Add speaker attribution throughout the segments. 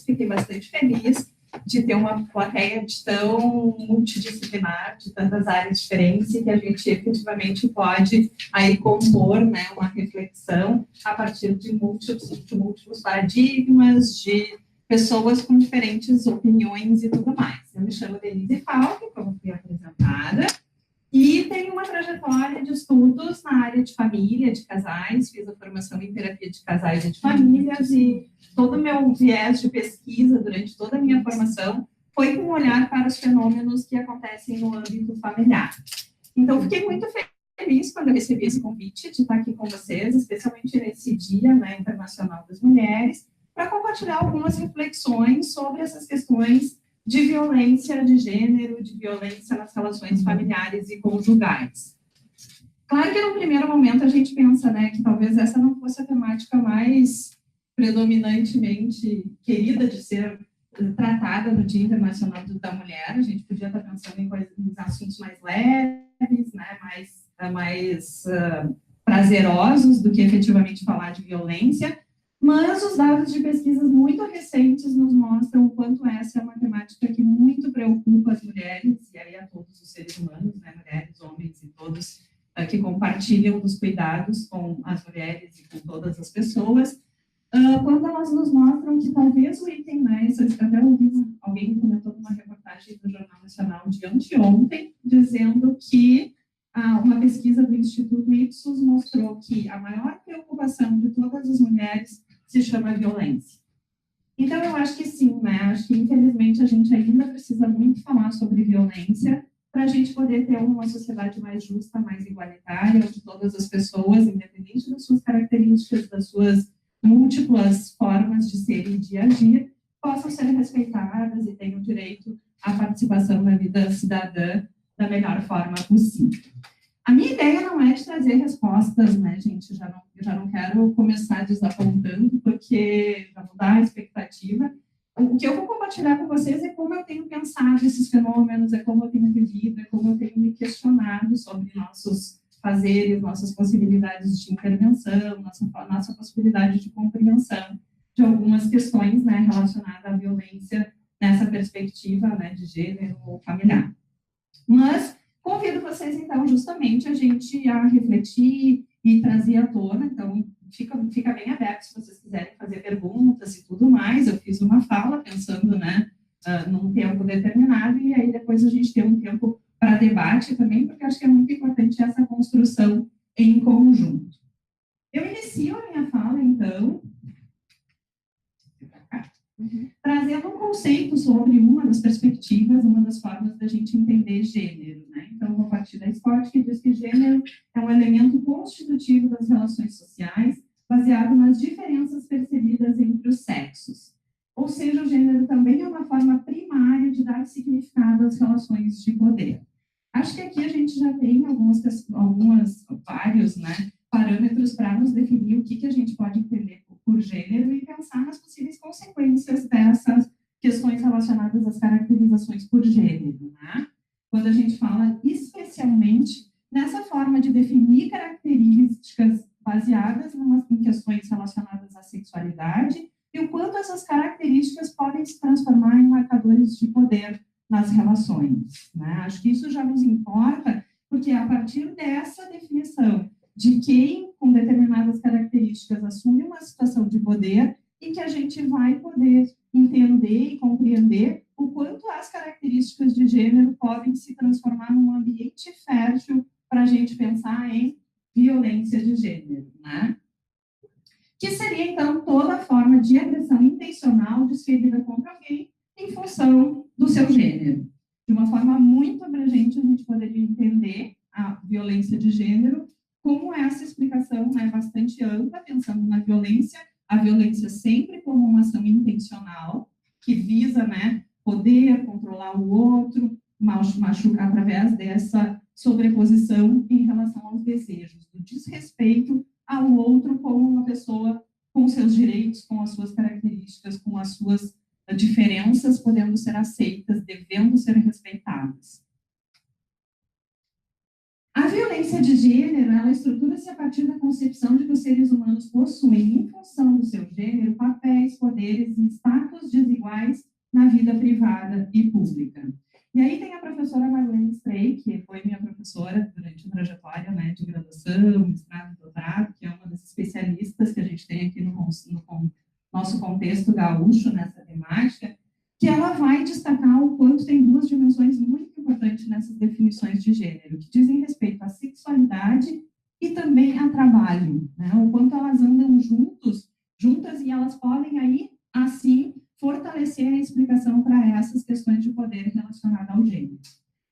Speaker 1: fiquei bastante feliz de ter uma plateia tão multidisciplinar, de tantas áreas diferentes, e que a gente efetivamente pode aí compor, né, uma reflexão a partir de múltiplos paradigmas, de pessoas com diferentes opiniões e tudo mais. Eu me chamo Denise Falck, como fui apresentada, e tenho uma trajetória de estudos na área de família, de casais, fiz a formação em terapia de casais e de famílias, e todo o meu viés de pesquisa durante toda a minha formação foi com um olhar para os fenômenos que acontecem no âmbito familiar. Então, fiquei muito feliz quando eu recebi esse convite de estar aqui com vocês, especialmente nesse Dia, né, Internacional das Mulheres, para compartilhar algumas reflexões sobre essas questões de violência de gênero, de violência nas relações familiares e conjugais. Claro que, no primeiro momento, a gente pensa, né, que talvez essa não fosse a temática mais predominantemente querida de ser tratada no Dia Internacional da Mulher. A gente podia estar pensando em assuntos mais leves, né, mais prazerosos do que efetivamente falar de violência. Mas os dados de pesquisas muito recentes nos mostram o quanto essa é uma temática que muito preocupa as mulheres, e aí a todos os seres humanos, né, mulheres, homens e todos que compartilham dos cuidados com as mulheres e com todas as pessoas, quando elas nos mostram que talvez o item, né, até ouvi alguém comentou numa reportagem do Jornal Nacional de anteontem, dizendo que uma pesquisa do Instituto Ipsos mostrou que a maior preocupação de todas as mulheres se chama violência. Então, eu acho que sim, né? Acho que, infelizmente, a gente ainda precisa muito falar sobre violência para a gente poder ter uma sociedade mais justa, mais igualitária, onde todas as pessoas, independente das suas características, das suas múltiplas formas de ser e de agir, possam ser respeitadas e tenham direito à participação na vida cidadã da melhor forma possível. A minha ideia não é de trazer respostas, né, gente? Eu já não quero começar desapontando, porque já vou dar a expectativa. O que eu vou compartilhar com vocês é como eu tenho pensado esses fenômenos, é como eu tenho vivido, é como eu tenho me questionado sobre nossos fazeres, nossas possibilidades de intervenção, nossa possibilidade de compreensão de algumas questões, né, relacionadas à violência nessa perspectiva, né, de gênero ou familiar. Mas convido vocês, então, justamente a gente a refletir e trazer à tona. Então, fica bem aberto se vocês quiserem fazer perguntas e tudo mais. Eu fiz uma fala pensando, né, num tempo determinado, e aí depois a gente tem um tempo para debate também, porque acho que é muito importante essa construção em conjunto. Eu inicio a minha fala, então, trazendo um conceito sobre uma das perspectivas, uma das formas da gente entender gênero, né? Então, vou partir da Scott, que diz que gênero é um elemento constitutivo das relações sociais, baseado nas diferenças percebidas entre os sexos. Ou seja, o gênero também é uma forma primária de dar significado às relações de poder. Acho que aqui a gente já tem vários, né, parâmetros para nos definir o que a gente pode entender por gênero e pensar nas possíveis consequências dessas questões relacionadas às caracterizações por gênero, né? Quando a gente fala especialmente nessa forma de definir características baseadas em questões relacionadas à sexualidade e o quanto essas características podem se transformar em marcadores de poder nas relações, né? Acho que isso já nos importa, porque a partir dessa definição de quem, com determinadas características, assume uma situação de poder, e que a gente vai poder entender e compreender o quanto as características de gênero podem se transformar num ambiente fértil para a gente pensar em violência de gênero, né? Que seria, então, toda forma de agressão intencional desferida contra alguém em função do seu gênero. De uma forma muito abrangente, a gente poderia entender a violência de gênero como essa explicação, né, bastante ampla, pensando na violência, a violência sempre como uma ação intencional, que visa, né, poder controlar o outro, machucar através dessa sobreposição em relação aos desejos, do desrespeito ao outro como uma pessoa com seus direitos, com as suas características, com as suas diferenças, podendo ser aceitas, devendo ser respeitadas. A violência de gênero, ela estrutura-se a partir da concepção de que os seres humanos possuem, em função do seu gênero, papéis, poderes e status desiguais na vida privada e pública. E aí tem a professora Marlene Strey, que foi minha professora durante a trajetória, né, de graduação, mestrado e doutorado, que é uma das especialistas que a gente tem aqui no nosso contexto gaúcho nessa temática, que ela vai destacar o quanto tem duas dimensões muito importantes nessas definições de gênero, que dizem respeito à sexualidade e também a trabalho, né, o quanto elas andam juntas e elas podem aí, assim, fortalecer a explicação para essas questões de poder relacionadas ao gênero.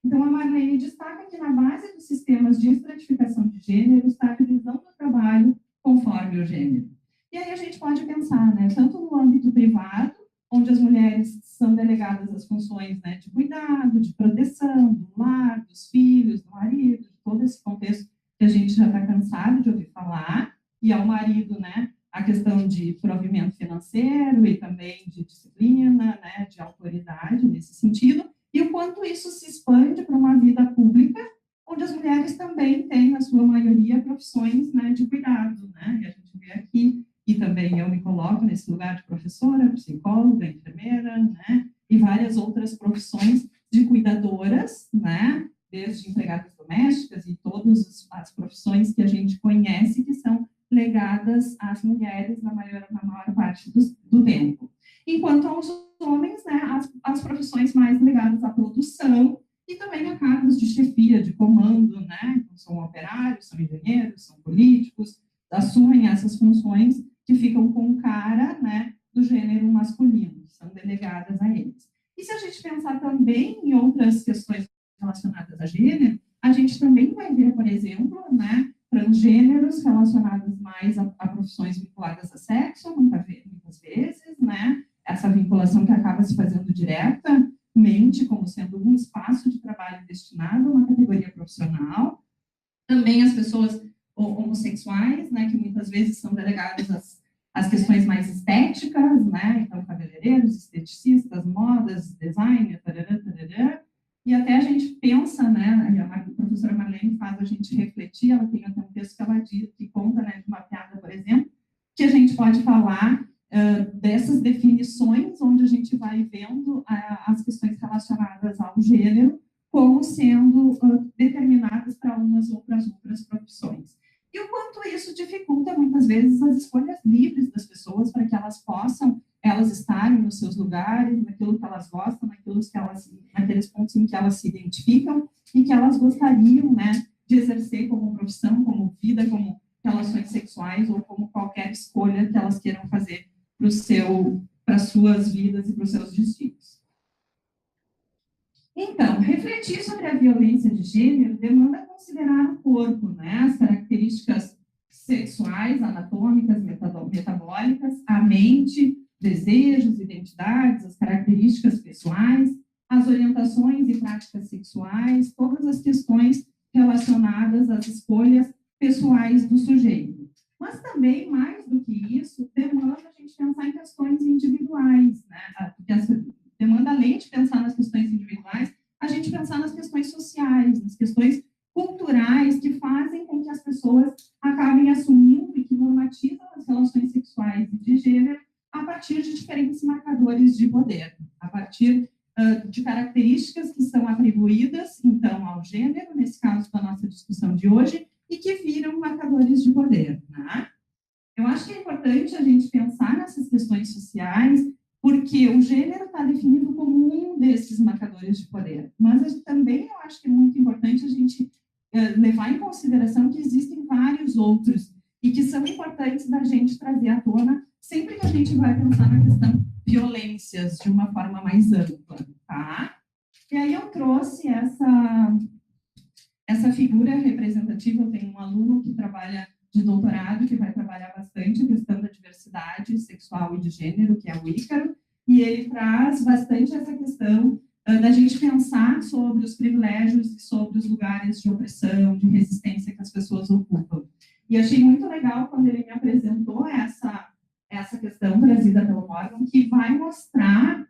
Speaker 1: Então, a Marlene destaca que na base dos sistemas de estratificação de gênero está a divisão do trabalho conforme o gênero. E aí a gente pode pensar, né, tanto no âmbito privado, onde as mulheres são delegadas às funções, né, de cuidado, de proteção, do lar, dos filhos, do marido, de todo esse contexto que a gente já está cansado de ouvir falar, e ao marido, né, a questão de provimento financeiro e também de disciplina, né, de autoridade nesse sentido, e o quanto isso se expande para uma vida pública, onde as mulheres também têm, na sua maioria, profissões, né, de cuidado, né, e a gente vê aqui, e também eu me coloco nesse lugar de professora, psicóloga, enfermeira, né, e várias outras profissões de cuidadoras, né, desde empregadas domésticas e todas as profissões que a gente conhece que são legadas às mulheres na maior parte do tempo. Enquanto aos homens, né, as profissões mais ligadas à produção e também a cargos de chefia, de comando, né, então são operários, são engenheiros, são políticos, assumem essas funções que ficam com cara, né, do gênero masculino, que são delegadas a eles. E se a gente pensar também em outras questões relacionadas a gênero, a gente também vai ver, por exemplo, né, transgêneros relacionados mais a profissões vinculadas a sexo, muitas vezes, né? Essa vinculação que acaba se fazendo diretamente, como sendo um espaço de trabalho destinado a uma categoria profissional. Também as pessoas homossexuais, né? Que muitas vezes são delegadas às questões mais estéticas, né? Então, cabeleireiros, esteticistas, modas, design, tarará, tarará. E até a gente pensa, né, a professora Marlene faz a gente refletir, ela tem até um texto que ela diz, que conta, né, de uma piada, por exemplo, que a gente pode falar dessas definições, onde a gente vai vendo as questões relacionadas ao gênero como sendo determinadas para umas ou para as outras profissões. E o quanto isso dificulta, muitas vezes, as escolhas livres das pessoas para que elas possam estarem nos seus lugares, naquilo que elas gostam, naqueles pontos em que elas se identificam e que elas gostariam, né, de exercer como profissão, como vida, como relações sexuais ou como qualquer escolha que elas queiram fazer para as suas vidas e para os seus destinos. Então, refletir sobre a violência de gênero demanda considerar o corpo, né, as características sexuais, anatômicas, metabólicas, a mente, desejos, identidades, as características pessoais, as orientações e práticas sexuais, todas as questões relacionadas às escolhas pessoais do sujeito. Mas também, mais do que isso, demanda a gente pensar em questões individuais, né? Porque demanda, além de pensar nas questões individuais, a gente pensar nas questões sociais, nas questões culturais que fazem com que as pessoas acabem assumindo e que normatizam as relações sexuais e de gênero a partir de diferentes marcadores de poder, a partir de características que são atribuídas, então, ao gênero, nesse caso da nossa discussão de hoje, e que viram marcadores de poder, né? Eu acho que é importante a gente pensar nessas questões sociais, porque o gênero está definido como um desses marcadores de poder, mas também eu acho que é muito importante a gente levar em consideração que existem vários outros e que são importantes da gente trazer à tona sempre que a gente vai pensar na questão violências de uma forma mais ampla, tá? E aí eu trouxe essa figura representativa. Eu tenho um aluno que trabalha de doutorado, que vai trabalhar bastante a questão da diversidade sexual e de gênero, que é o Ícaro, e ele traz bastante essa questão da gente pensar sobre os privilégios e sobre os lugares de opressão, de resistência que as pessoas ocupam. E achei muito legal quando ele me apresentou essa questão trazida pelo Morgan, que vai mostrar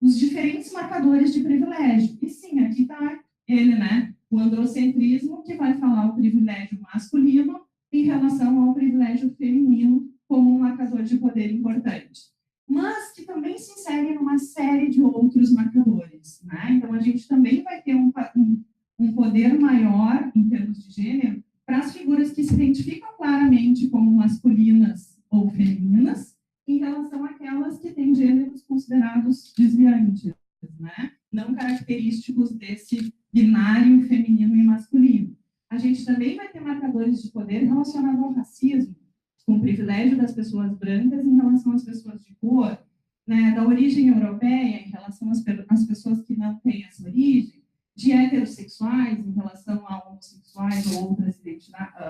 Speaker 1: os diferentes marcadores de privilégio. E sim, aqui está ele, né? O androcentrismo, que vai falar o privilégio masculino em relação ao privilégio feminino como um marcador de poder importante. Mas também se insere numa série de outros marcadores, né? Então, a gente também vai ter um poder maior em termos de gênero para as figuras que se identificam claramente como masculinas ou femininas, em relação àquelas que têm gêneros considerados desviantes, né? Não característicos desse binário feminino e masculino. A gente também vai ter marcadores de poder relacionados ao racismo, com o privilégio das pessoas brancas em relação às pessoas de cor, né, da origem europeia em relação às pessoas que não têm essa origem, de heterossexuais em relação a homossexuais ou outras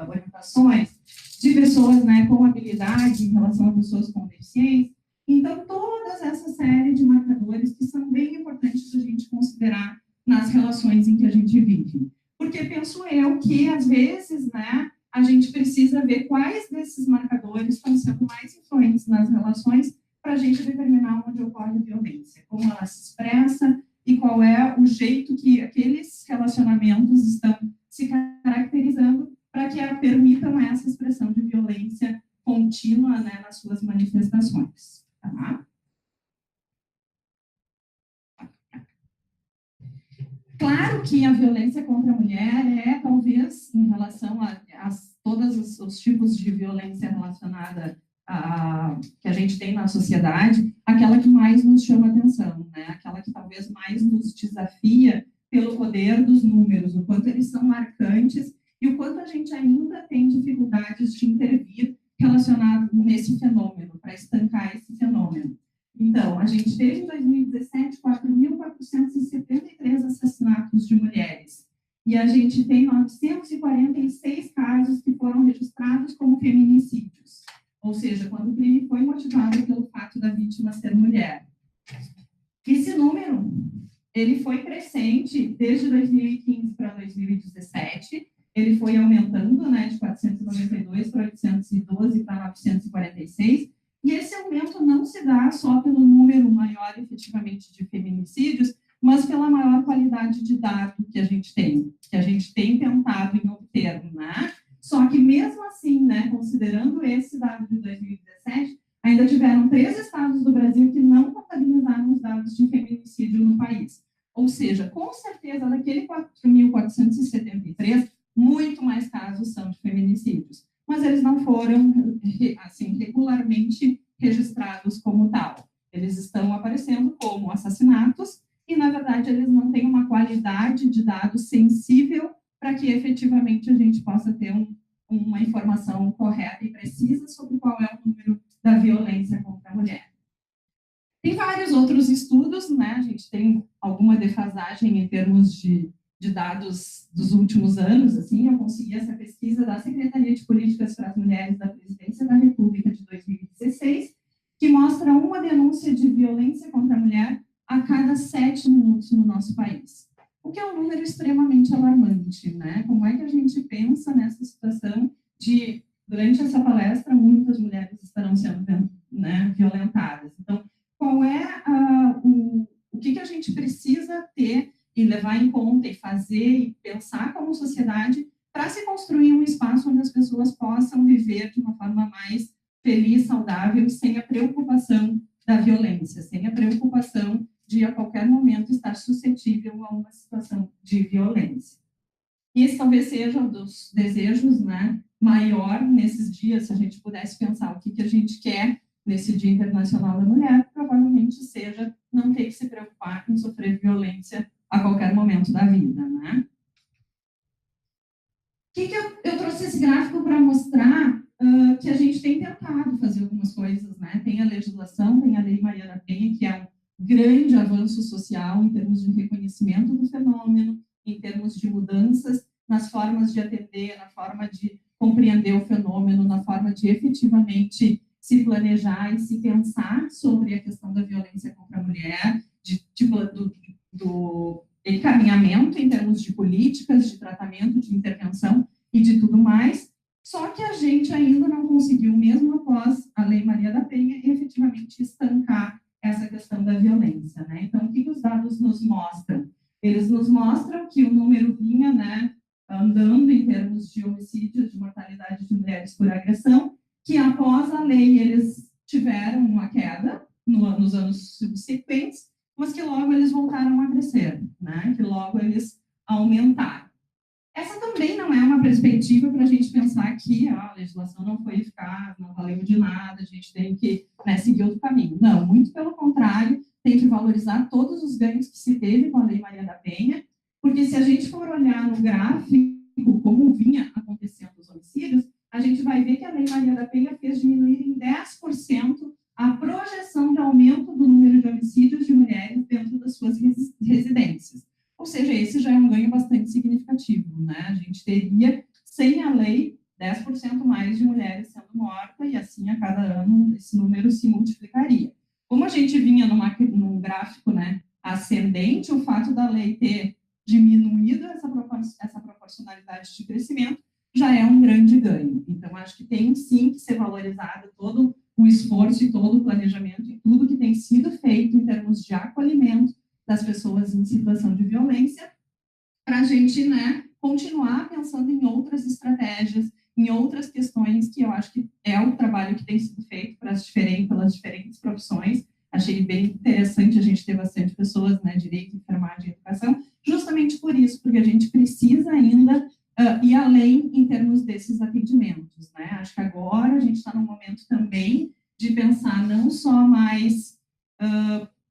Speaker 1: orientações, de pessoas, né, com habilidade em relação a pessoas com deficiência. Então, toda essa série de marcadores que são bem importantes a gente considerar nas relações em que a gente vive. Porque penso eu que, às vezes, né, a gente precisa ver quais desses marcadores estão sendo mais influentes nas relações para a gente determinar onde ocorre violência, como ela se expressa e qual é o jeito que aqueles relacionamentos estão se caracterizando para que permitam essa expressão de violência contínua, né, nas suas manifestações. Tá? Claro que a violência contra a mulher é, talvez, em relação a todos os tipos de violência relacionada que a gente tem na sociedade, aquela que mais nos chama atenção, né? Aquela que talvez mais nos desafia pelo poder dos números, o quanto eles são marcantes e o quanto a gente ainda tem dificuldades de intervir relacionado nesse fenômeno, para estancar esse fenômeno. Então, a gente teve em 2017 4.473 assassinatos de mulheres. E a gente tem 946 casos que foram registrados como feminicídios. Ou seja, quando o crime foi motivado pelo fato da vítima ser mulher. Esse número, ele foi crescente desde 2015 para 2017. Ele foi aumentando, né, de 492 para 812 para 946. E esse aumento não se dá só pelo número maior, efetivamente, de feminicídios, mas pela maior qualidade de dado que a gente tem tentado em obter, né? Só que, mesmo assim, né, considerando esse dado de 2017, ainda tiveram 3 estados do Brasil que não contabilizaram os dados de feminicídio no país. Ou seja, com certeza, daquele 4.473, muito mais casos são de feminicídios. Mas eles não foram, assim, regularmente registrados como tal. Eles estão aparecendo como assassinatos e, na verdade, eles não têm uma qualidade de dados sensível para que, efetivamente, a gente possa ter uma informação correta e precisa sobre qual é o número da violência contra a mulher. Tem vários outros estudos, né? A gente tem alguma defasagem em termos de dados dos últimos anos, assim, eu consegui essa pesquisa da Secretaria de Políticas para as Mulheres da Presidência da República de 2016, que mostra uma denúncia de violência contra a mulher a cada 7 minutos no nosso país. O que é um número extremamente alarmante, né? Como é que a gente pensa nessa situação de, durante essa palestra, muitas mulheres estarão sendo, né, violentadas. Então, qual é o que a gente precisa ter e levar em conta e fazer e pensar como sociedade para se construir um espaço onde as pessoas possam viver de uma forma mais feliz, saudável, sem a preocupação da violência, sem a preocupação de a qualquer momento estar suscetível a uma situação de violência. E esse talvez seja um dos desejos, né, maior nesses dias, se a gente pudesse pensar o que a gente quer nesse Dia Internacional da Mulher, provavelmente seja não ter que se preocupar em sofrer violência a qualquer momento da vida, né? Eu trouxe esse gráfico para mostrar que a gente tem tentado fazer algumas coisas, né? Tem a legislação, tem a Lei Maria da Penha, que é um grande avanço social em termos de reconhecimento do fenômeno, em termos de mudanças nas formas de atender, na forma de compreender o fenômeno, na forma de efetivamente se planejar e se pensar sobre a questão da violência contra a mulher, do encaminhamento em termos de políticas, de tratamento, de intervenção e de tudo mais, só que a gente ainda não conseguiu, mesmo após a Lei Maria da Penha, efetivamente estancar essa questão da violência, né? Então, o que os dados nos mostram? Eles nos mostram que o número vinha, né, andando em termos de homicídios, de mortalidade de mulheres por agressão, que após a lei eles tiveram uma queda, nos anos subsequentes, mas que logo eles voltaram a crescer, né? Que logo eles aumentaram. Essa também não é uma perspectiva para a gente pensar que a legislação não foi eficaz, não valeu de nada, a gente tem que, né, seguir outro caminho. Não, muito pelo contrário, tem que valorizar todos os ganhos que se teve com a Lei Maria da Penha, porque se a gente for olhar no gráfico como vinha acontecendo os homicídios, a gente vai ver que a Lei Maria da Penha fez diminuir em 10% a projeção de aumento do número de homicídios de mulheres dentro das suas residências. Ou seja, esse já é um ganho bastante significativo, né? A gente teria, sem a lei, 10% mais de mulheres sendo mortas, e assim, a cada ano, esse número se multiplicaria. Como a gente vinha num gráfico, né, ascendente, o fato da lei ter diminuído essa proporcionalidade de crescimento já é um grande ganho. Então, acho que tem, sim, que ser valorizado todo o esforço e todo o planejamento e tudo que tem sido feito em termos de acolhimento das pessoas em situação de violência, para a gente, né, continuar pensando em outras estratégias, em outras questões que eu acho que é o trabalho que tem sido feito pelas diferentes profissões. Achei bem interessante a gente ter bastante pessoas, né, direito, enfermagem, educação, justamente por isso, porque a gente precisa ainda ir além em termos desses atendimentos, né? Acho que agora a gente está num momento também de pensar não só mais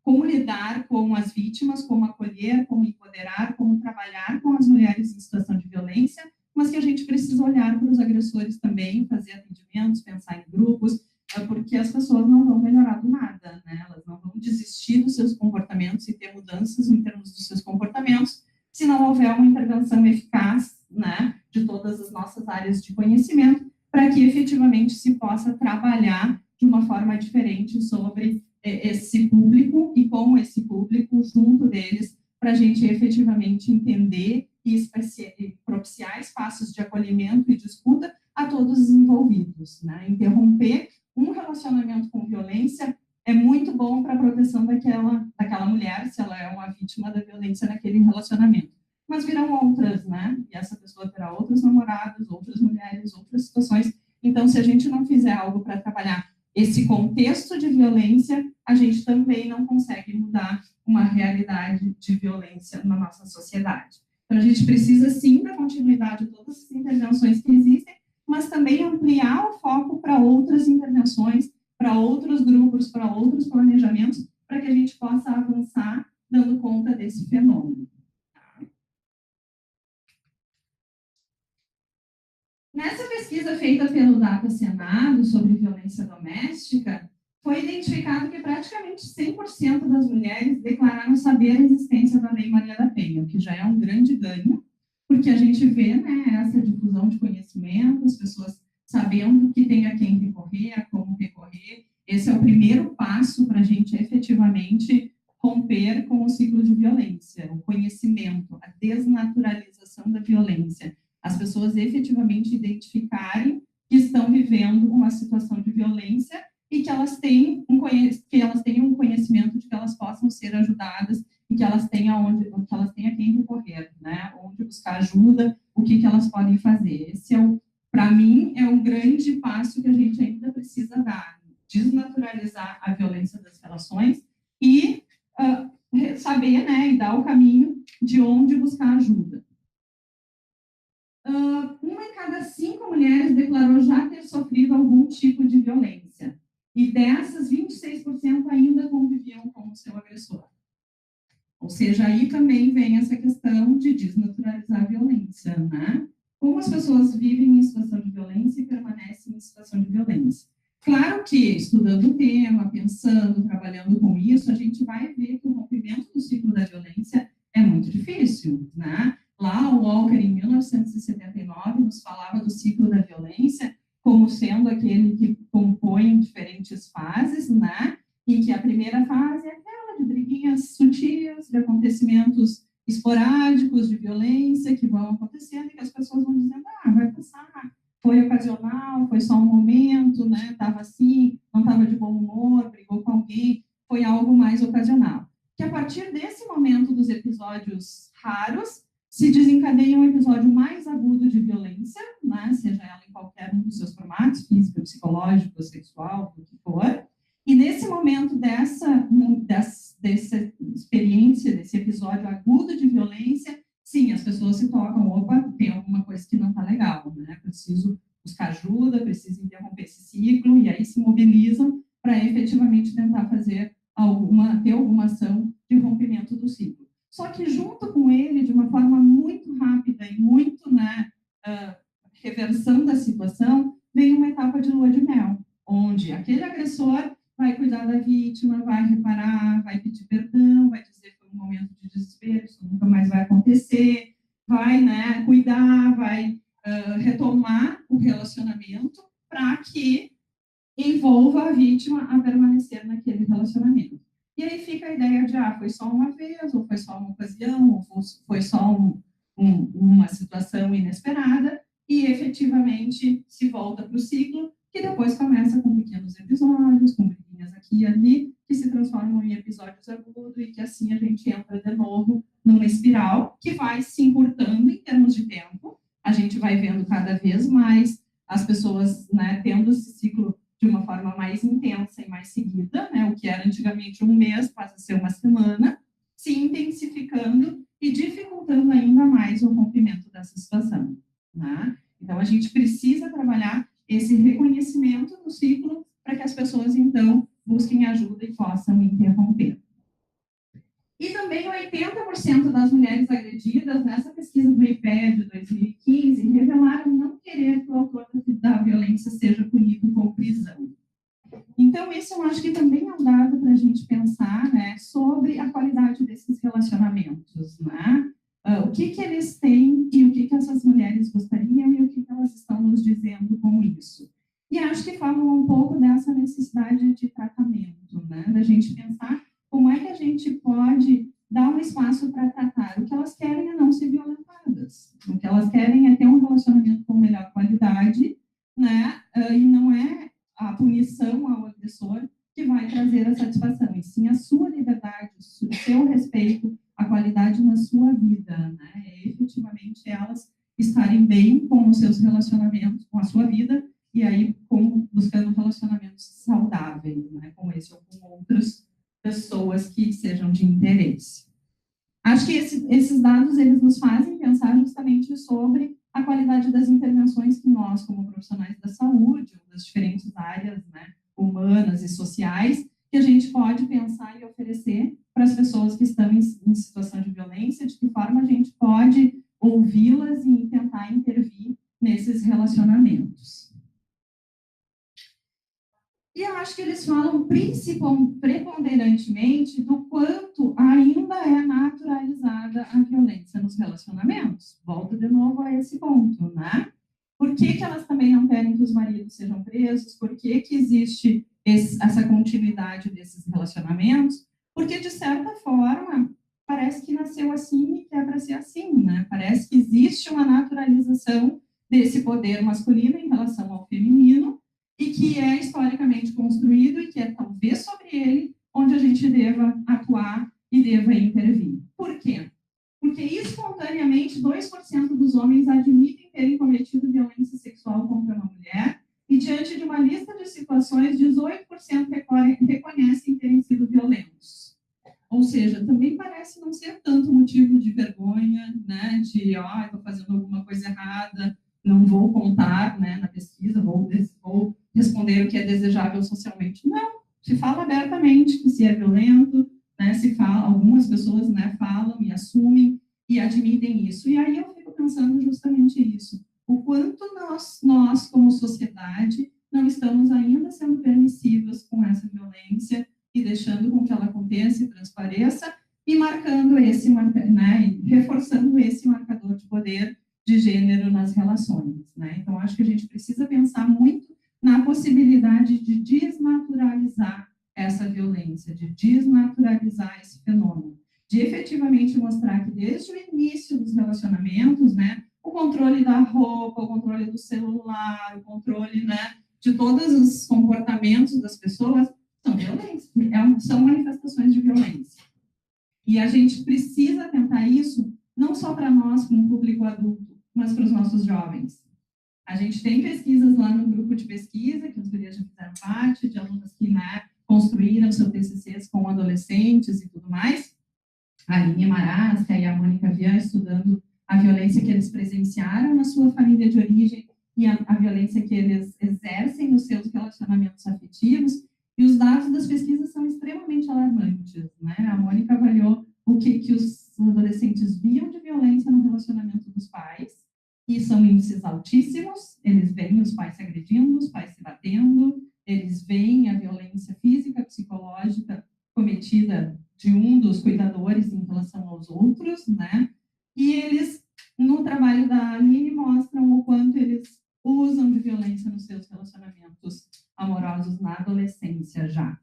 Speaker 1: como lidar com as vítimas, como acolher, como empoderar, como trabalhar com as mulheres em situação de violência, mas que a gente precisa olhar para os agressores também, fazer atendimentos, pensar em grupos, porque as pessoas não vão melhorar do nada, né? Elas não vão desistir dos seus comportamentos e ter mudanças em termos dos seus comportamentos, se não houver uma intervenção eficaz, né, de todas as nossas áreas de conhecimento, para que efetivamente se possa trabalhar de uma forma diferente sobre esse público e com esse público junto deles, para a gente efetivamente entender e propiciar espaços de acolhimento e de escuta a todos os envolvidos, né? Interromper um relacionamento com violência é muito bom para a proteção daquela mulher, se ela é uma vítima da violência naquele relacionamento. Mas virão outras, né? E essa pessoa terá outros namorados, outras mulheres, outras situações. Então, se a gente não fizer algo para trabalhar esse contexto de violência, a gente também não consegue mudar uma realidade de violência na nossa sociedade. Então, a gente precisa, sim, dar continuidade a todas as intervenções que existem, mas também ampliar o foco para outras intervenções, para outros grupos, para outros planejamentos, para que a gente possa avançar dando conta desse fenômeno. Nessa pesquisa feita pelo Data Senado sobre violência doméstica, foi identificado que praticamente 100% das mulheres declararam saber a existência da Lei Maria da Penha, o que já é um grande ganho, porque a gente vê, né, essa difusão de conhecimento, as pessoas sabendo que tem a quem recorrer, a como recorrer. Esse é o primeiro passo para a gente efetivamente romper com o ciclo de violência, o conhecimento, a desnaturalização da violência. As pessoas efetivamente identificarem que estão vivendo uma situação de violência e que elas tenham um conhecimento de que elas possam ser ajudadas e que elas tenham a quem recorrer, né? Onde buscar ajuda, o que elas podem fazer. Esse para mim, é um grande passo que a gente ainda precisa dar, desnaturalizar a violência das relações e saber, né, e dar o caminho de onde buscar ajuda. Uma em cada 5 mulheres declarou já ter sofrido algum tipo de violência. E dessas, 26% ainda conviviam com o seu agressor. Ou seja, aí também vem essa questão de desnaturalizar a violência, né? Como as pessoas vivem em situação de violência e permanecem em situação de violência. Claro que, estudando o tema, pensando, trabalhando com isso, a gente vai ver que o rompimento do ciclo da violência é muito difícil, né? Lá, o Walker, em 1979, nos falava do ciclo da violência como sendo aquele que compõe diferentes fases, né? Em que a primeira fase é aquela de briguinhas sutis, de acontecimentos esporádicos de violência que vão acontecendo e que as pessoas vão dizendo, vai passar, foi ocasional, foi só um momento, né? Estava assim, não estava de bom humor, brigou com alguém, foi algo mais ocasional. Que a partir desse momento dos episódios raros, se desencadeia um episódio mais agudo de violência, né? Seja ela em qualquer um dos seus formatos, físico, psicológico, sexual, o que for, e
Speaker 2: nesse momento dessa experiência, desse episódio agudo de violência, sim, as pessoas se tocam, opa, tem alguma coisa que não está legal, né? Preciso buscar ajuda, preciso interromper esse ciclo, e aí se mobilizam para efetivamente tentar ter alguma ação de rompimento do ciclo. Só que junto com ele, de uma forma muito rápida e muito, reversão da situação, vem uma etapa de lua de mel, onde aquele agressor vai cuidar da vítima, vai reparar, vai pedir perdão, vai dizer que foi um momento de desespero, isso nunca mais vai acontecer, vai, cuidar, vai retomar o relacionamento para que envolva a vítima a permanecer naquele relacionamento. E aí fica a ideia de, foi só uma vez, ou foi só uma ocasião, ou foi só uma situação inesperada, e efetivamente se volta para o ciclo, que depois começa com pequenos episódios, com briguinhas aqui e ali, que se transformam em episódios agudos, e que assim a gente entra de novo numa espiral que vai se encurtando em termos de tempo. A gente vai vendo cada vez mais as pessoas, tendo esse ciclo de uma forma mais intensa e mais seguida, o que era antigamente um mês, passa a ser uma semana, se intensificando e dificultando ainda mais o rompimento dessa situação. Então, a gente precisa trabalhar esse reconhecimento do ciclo para que as pessoas, então, busquem ajuda e possam interromper. E também 80% das mulheres agredidas, nessa pesquisa do IPED de 2015, revelaram não querer que o autor da violência seja punido com prisão. Então, isso eu acho que também é um dado para a gente pensar, sobre a qualidade desses relacionamentos, o que eles têm e o que essas mulheres gostariam e o que elas estão nos dizendo com isso. E acho que falam um pouco dessa necessidade de tratamento, da gente pensar como é que a gente pode dar um espaço para tratar. O que elas querem é não ser violentadas. O que elas querem é ter um relacionamento com melhor qualidade, e não é a punição ao agressor que vai trazer a satisfação, e sim a sua liberdade, o seu respeito, a qualidade na sua vida, É efetivamente elas estarem bem com os seus relacionamentos, com a sua vida, e aí buscando relacionamentos saudáveis, com esse ou com outras pessoas que sejam de interesse. Acho que esses dados, eles nos fazem pensar justamente sobre a qualidade das intervenções que nós, como profissionais da saúde, ou das diferentes áreas, humanas e sociais, que a gente pode pensar e oferecer para as pessoas que estão em situação de violência, de que forma a gente pode ouvi-las e tentar intervir nesses relacionamentos. E eu acho que eles falam preponderantemente do quanto ainda é naturalizada a violência nos relacionamentos. Volto de novo a esse ponto, Por que elas também não querem que os maridos sejam presos? Por que existe essa continuidade desses relacionamentos? Porque, de certa forma, parece que nasceu assim e que é para ser assim, Parece que existe uma naturalização desse poder masculino em relação ao feminino, e que é historicamente construído e que é talvez sobre ele onde a gente deva atuar e deva intervir. Por quê? Porque espontaneamente 2% dos homens admitem terem cometido violência sexual contra uma mulher e diante de uma lista de situações, 18% reconhecem terem sido violentos. Ou seja, também parece não ser tanto motivo de vergonha, de, estou fazendo alguma coisa errada, não vou contar, na pesquisa, vou responder o que é desejável socialmente. Não, se fala abertamente que se é violento, se fala, algumas pessoas, falam e assumem e admitem isso. E aí eu fico pensando justamente isso. O quanto nós como sociedade, não estamos ainda sendo permissivas com essa violência e deixando com que ela aconteça e transpareça e marcando reforçando esse marcador de poder de gênero nas relações, Então, acho que a gente precisa pensar muito na possibilidade de desnaturalizar essa violência, de desnaturalizar esse fenômeno, de efetivamente mostrar que desde o início dos relacionamentos, o controle da roupa, o controle do celular, o controle, de todos os comportamentos das pessoas são violência, são manifestações de violência. E a gente precisa tentar isso não só para nós, como público adulto, mas para os nossos jovens. A gente tem pesquisas lá no grupo de pesquisa, que os gurias já fizeram parte, de alunos que construíram a Aline Marasca e a Mônica Vian estudando a violência que eles presenciaram na sua família de origem e a violência que eles exercem nos seus relacionamentos afetivos, e os dados das pesquisas são extremamente alarmantes, né? A Mônica avaliou o que os adolescentes viam de violência no relacionamento dos pais, e são índices altíssimos. Eles veem os pais se agredindo, os pais se batendo, eles veem a violência física, psicológica cometida de um dos cuidadores em relação aos outros, né? E eles, no trabalho da Aline, mostram o quanto eles usam de violência nos seus relacionamentos amorosos na adolescência já.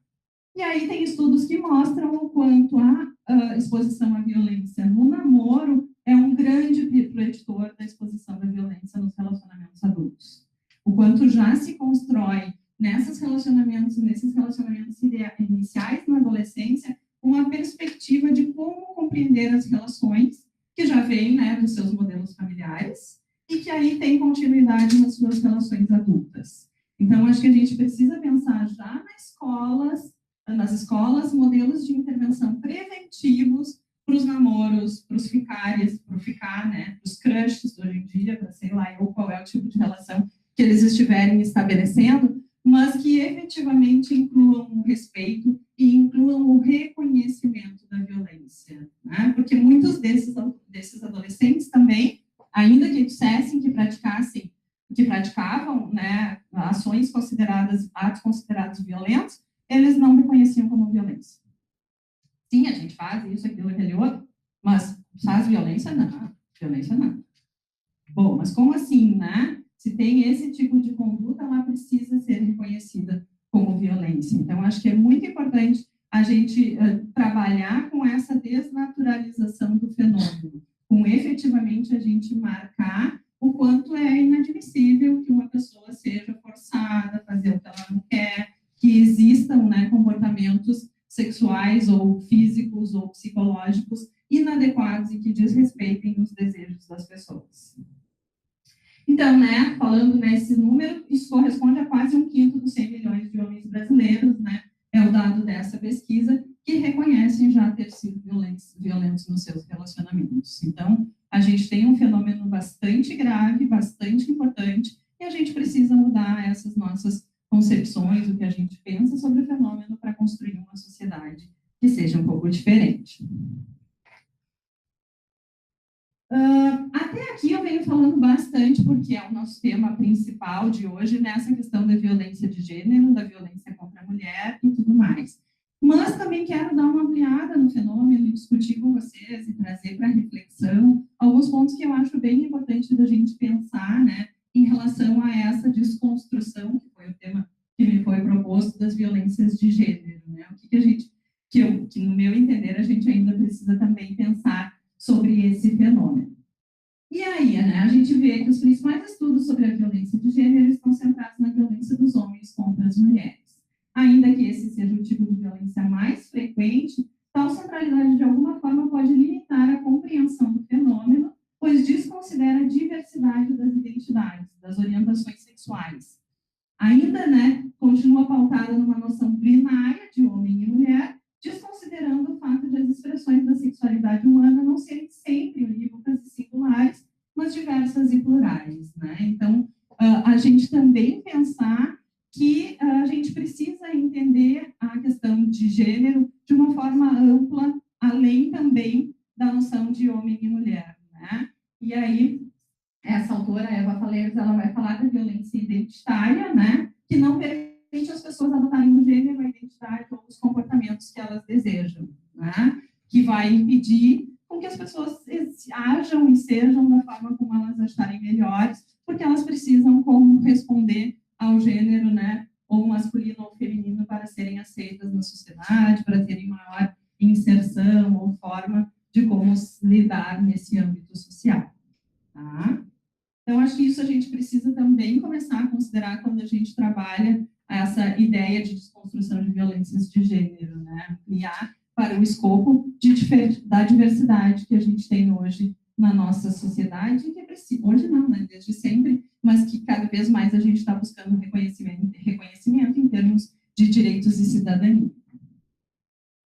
Speaker 2: E aí tem estudos que mostram o quanto a exposição à violência no namoro é um grande preditor da exposição da violência nos relacionamentos adultos. O quanto já se constrói nesses relacionamentos iniciais na adolescência, uma perspectiva de como compreender as relações que já vêm, né, dos seus modelos familiares e que aí tem continuidade nas suas relações adultas. Então, acho que a gente precisa pensar já nas escolas, modelos de intervenção preventivos para os namoros, para os ficares, para o ficar, né, para os crushes hoje em dia, para sei lá, ou qual é o tipo de relação que eles estiverem estabelecendo, mas que efetivamente incluam o respeito e incluam o reconhecimento da violência, né? Porque muitos desses adolescentes também, ainda que dissessem que praticavam, né, atos considerados violentos, eles não reconheciam como violência. Sim, a gente faz isso, aquilo, aquele outro, mas faz violência? Não, violência não. Bom, mas como assim, né? Se tem esse tipo de conduta, ela precisa ser reconhecida como violência. Então, acho que é muito importante a gente trabalhar com essa desnaturalização do fenômeno, com efetivamente a gente marcar o quanto é inadmissível que uma pessoa seja forçada a fazer o que ela não quer, que existam, né, comportamentos sexuais ou físicos ou psicológicos inadequados e que desrespeitem os desejos das pessoas. Então, né, falando nesse número, isso corresponde a quase 1/5 dos 100 milhões de homens brasileiros, né, é o dado dessa pesquisa, que reconhecem já ter sido violentos nos seus relacionamentos. Então, a gente tem um fenômeno bastante grave, bastante importante, e a gente precisa mudar essas nossas concepções, o que a gente pensa sobre o fenômeno para construir uma sociedade que seja um pouco diferente. Até aqui eu venho falando bastante, porque é o nosso tema principal de hoje, nessa questão da violência de gênero, da violência contra a mulher e tudo mais. Mas também quero dar uma ampliada no fenômeno e discutir com vocês e trazer para reflexão alguns pontos que eu acho bem importante da gente pensar, né, em relação a essa desconstrução, que foi o tema que me foi proposto, das violências de gênero, né? O que a gente, que no meu entender, a gente ainda precisa também pensar sobre esse fenômeno. E aí, né, a gente vê que os principais estudos sobre a violência de gênero estão centrados na violência dos homens contra as mulheres. Ainda que esse seja o tipo de violência mais frequente, tal centralidade de alguma forma pode limitar a compreensão do fenômeno, pois desconsidera a diversidade das identidades, das orientações sexuais. Ainda, né, continua pautada numa noção binária de homem e mulher, desconsiderando o fato de as expressões da sexualidade humana não serem sempre unívocas e singulares, mas diversas e plurais, né? Então, a gente também pensar que a gente precisa entender a questão de gênero de uma forma ampla, além também da noção de homem e mulher, né? E aí, essa autora, Eva Falers, ela vai falar da violência identitária, né? Que não permite as pessoas adotarem o gênero, a identidade ou os comportamentos que elas desejam, né? Que vai impedir com que as pessoas ajam e sejam da forma como elas acharem melhores, porque elas precisam como responder ao gênero, né? Ou masculino ou feminino para serem aceitas na sociedade, para terem maior inserção ou forma de como lidar nesse âmbito social, tá? Então, acho que isso a gente precisa também começar a considerar quando a gente trabalha essa ideia de desconstrução de violências de gênero, né? Ampliar para o escopo da diversidade que a gente tem hoje na nossa sociedade, e que precisa, hoje não, né? Desde sempre, mas que cada vez mais a gente está buscando reconhecimento em termos de direitos e cidadania.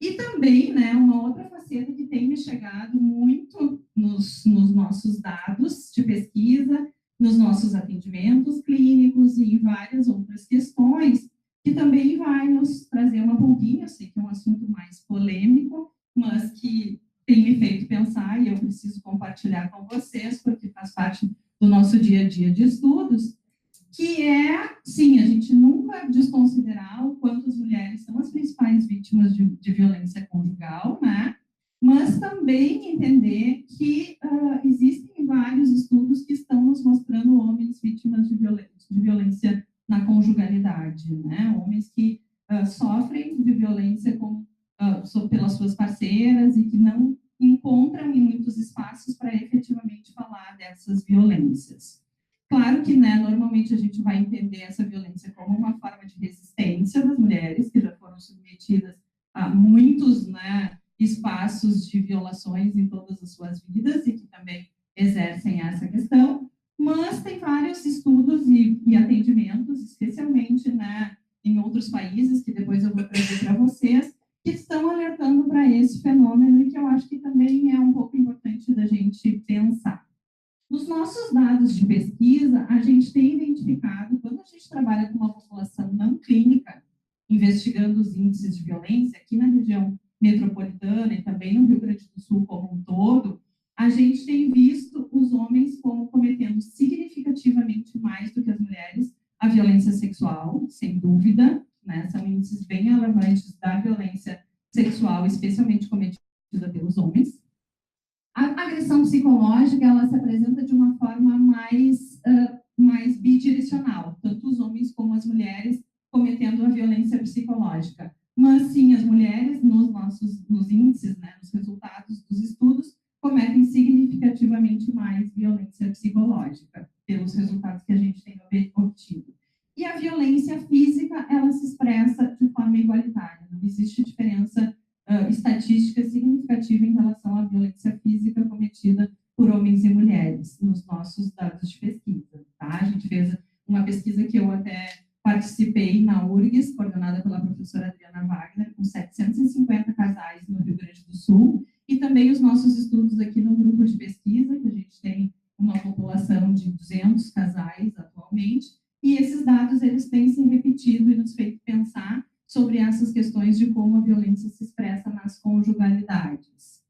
Speaker 2: E também, né, uma outra faceta faceta que tem me chegado muito nos nossos dados de pesquisa, nos nossos atendimentos clínicos e em várias outras questões, que também vai nos trazer uma pulguinha. Eu sei que é um assunto mais polêmico, mas que tem me feito pensar, e eu preciso compartilhar com vocês, porque faz parte do nosso dia a dia de estudos, que é, sim, a gente nunca desconsiderar o quanto as mulheres são as principais vítimas de violência conjugal, né? Mas também entender que existem vários estudos que estão nos mostrando homens vítimas de violência na conjugalidade, né? Homens que sofrem de violência pelas suas parceiras e que não encontram em muitos espaços para efetivamente falar dessas violências. Claro que, né, normalmente a gente vai entender essa violência como uma forma de resistência das mulheres que já foram submetidas a muitos, né, espaços de violações em todas as suas vidas e que também exercem essa questão, mas tem vários estudos e atendimentos, especialmente, né, em outros países, que depois eu vou trazer para vocês, que estão alertando para esse fenômeno e que eu acho que também é um pouco importante da gente pensar. Nos nossos dados de pesquisa, a gente tem identificado, quando a gente trabalha com uma população não clínica, investigando os índices de violência aqui na região metropolitana e também no Rio Grande do Sul como um todo, a gente tem visto os homens como cometendo significativamente mais do que as mulheres a violência sexual, sem dúvida, né? São índices bem alarmantes da violência sexual, especialmente cometida pelos homens. A agressão psicológica, ela se apresenta de uma forma mais bidirecional, tanto os homens como as mulheres cometendo a violência psicológica. Mas, sim, as mulheres, nos índices, né, nos resultados dos estudos, cometem significativamente mais violência psicológica, pelos resultados que a gente tem obtido. E a violência física, ela se expressa de forma igualitária, não existe diferença estatística significativa em relação à violência física cometida por homens e mulheres nos nossos dados de pesquisa, tá? A gente fez uma pesquisa que eu até participei na URGS, coordenada pela professora Adriana Wagner, com 750 casais no Rio Grande do Sul, e também os nossos estudos aqui no grupo de pesquisa, que a gente tem uma população de 200 casais atualmente, e esses dados, eles têm se repetido e nos feito pensar sobre essas questões de como a violência se expressa nas conjugalidades.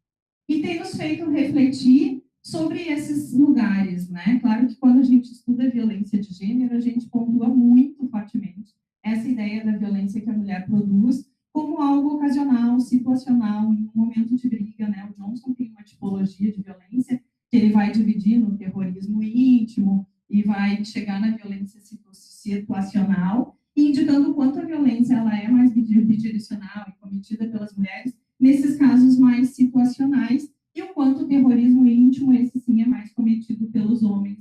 Speaker 2: E tem nos feito refletir sobre esses lugares, né? Claro que quando a gente estuda violência de gênero, a gente pontua muito fortemente essa ideia da violência que a mulher produz como algo ocasional, situacional, em um momento de briga, né? O Johnson tem uma tipologia de violência que ele vai dividir no terrorismo íntimo e vai chegar na violência situacional, indicando o quanto a violência ela é mais bidirecional e cometida pelas mulheres nesses casos mais situacionais, e o quanto o terrorismo íntimo, esse sim, é mais cometido pelos homens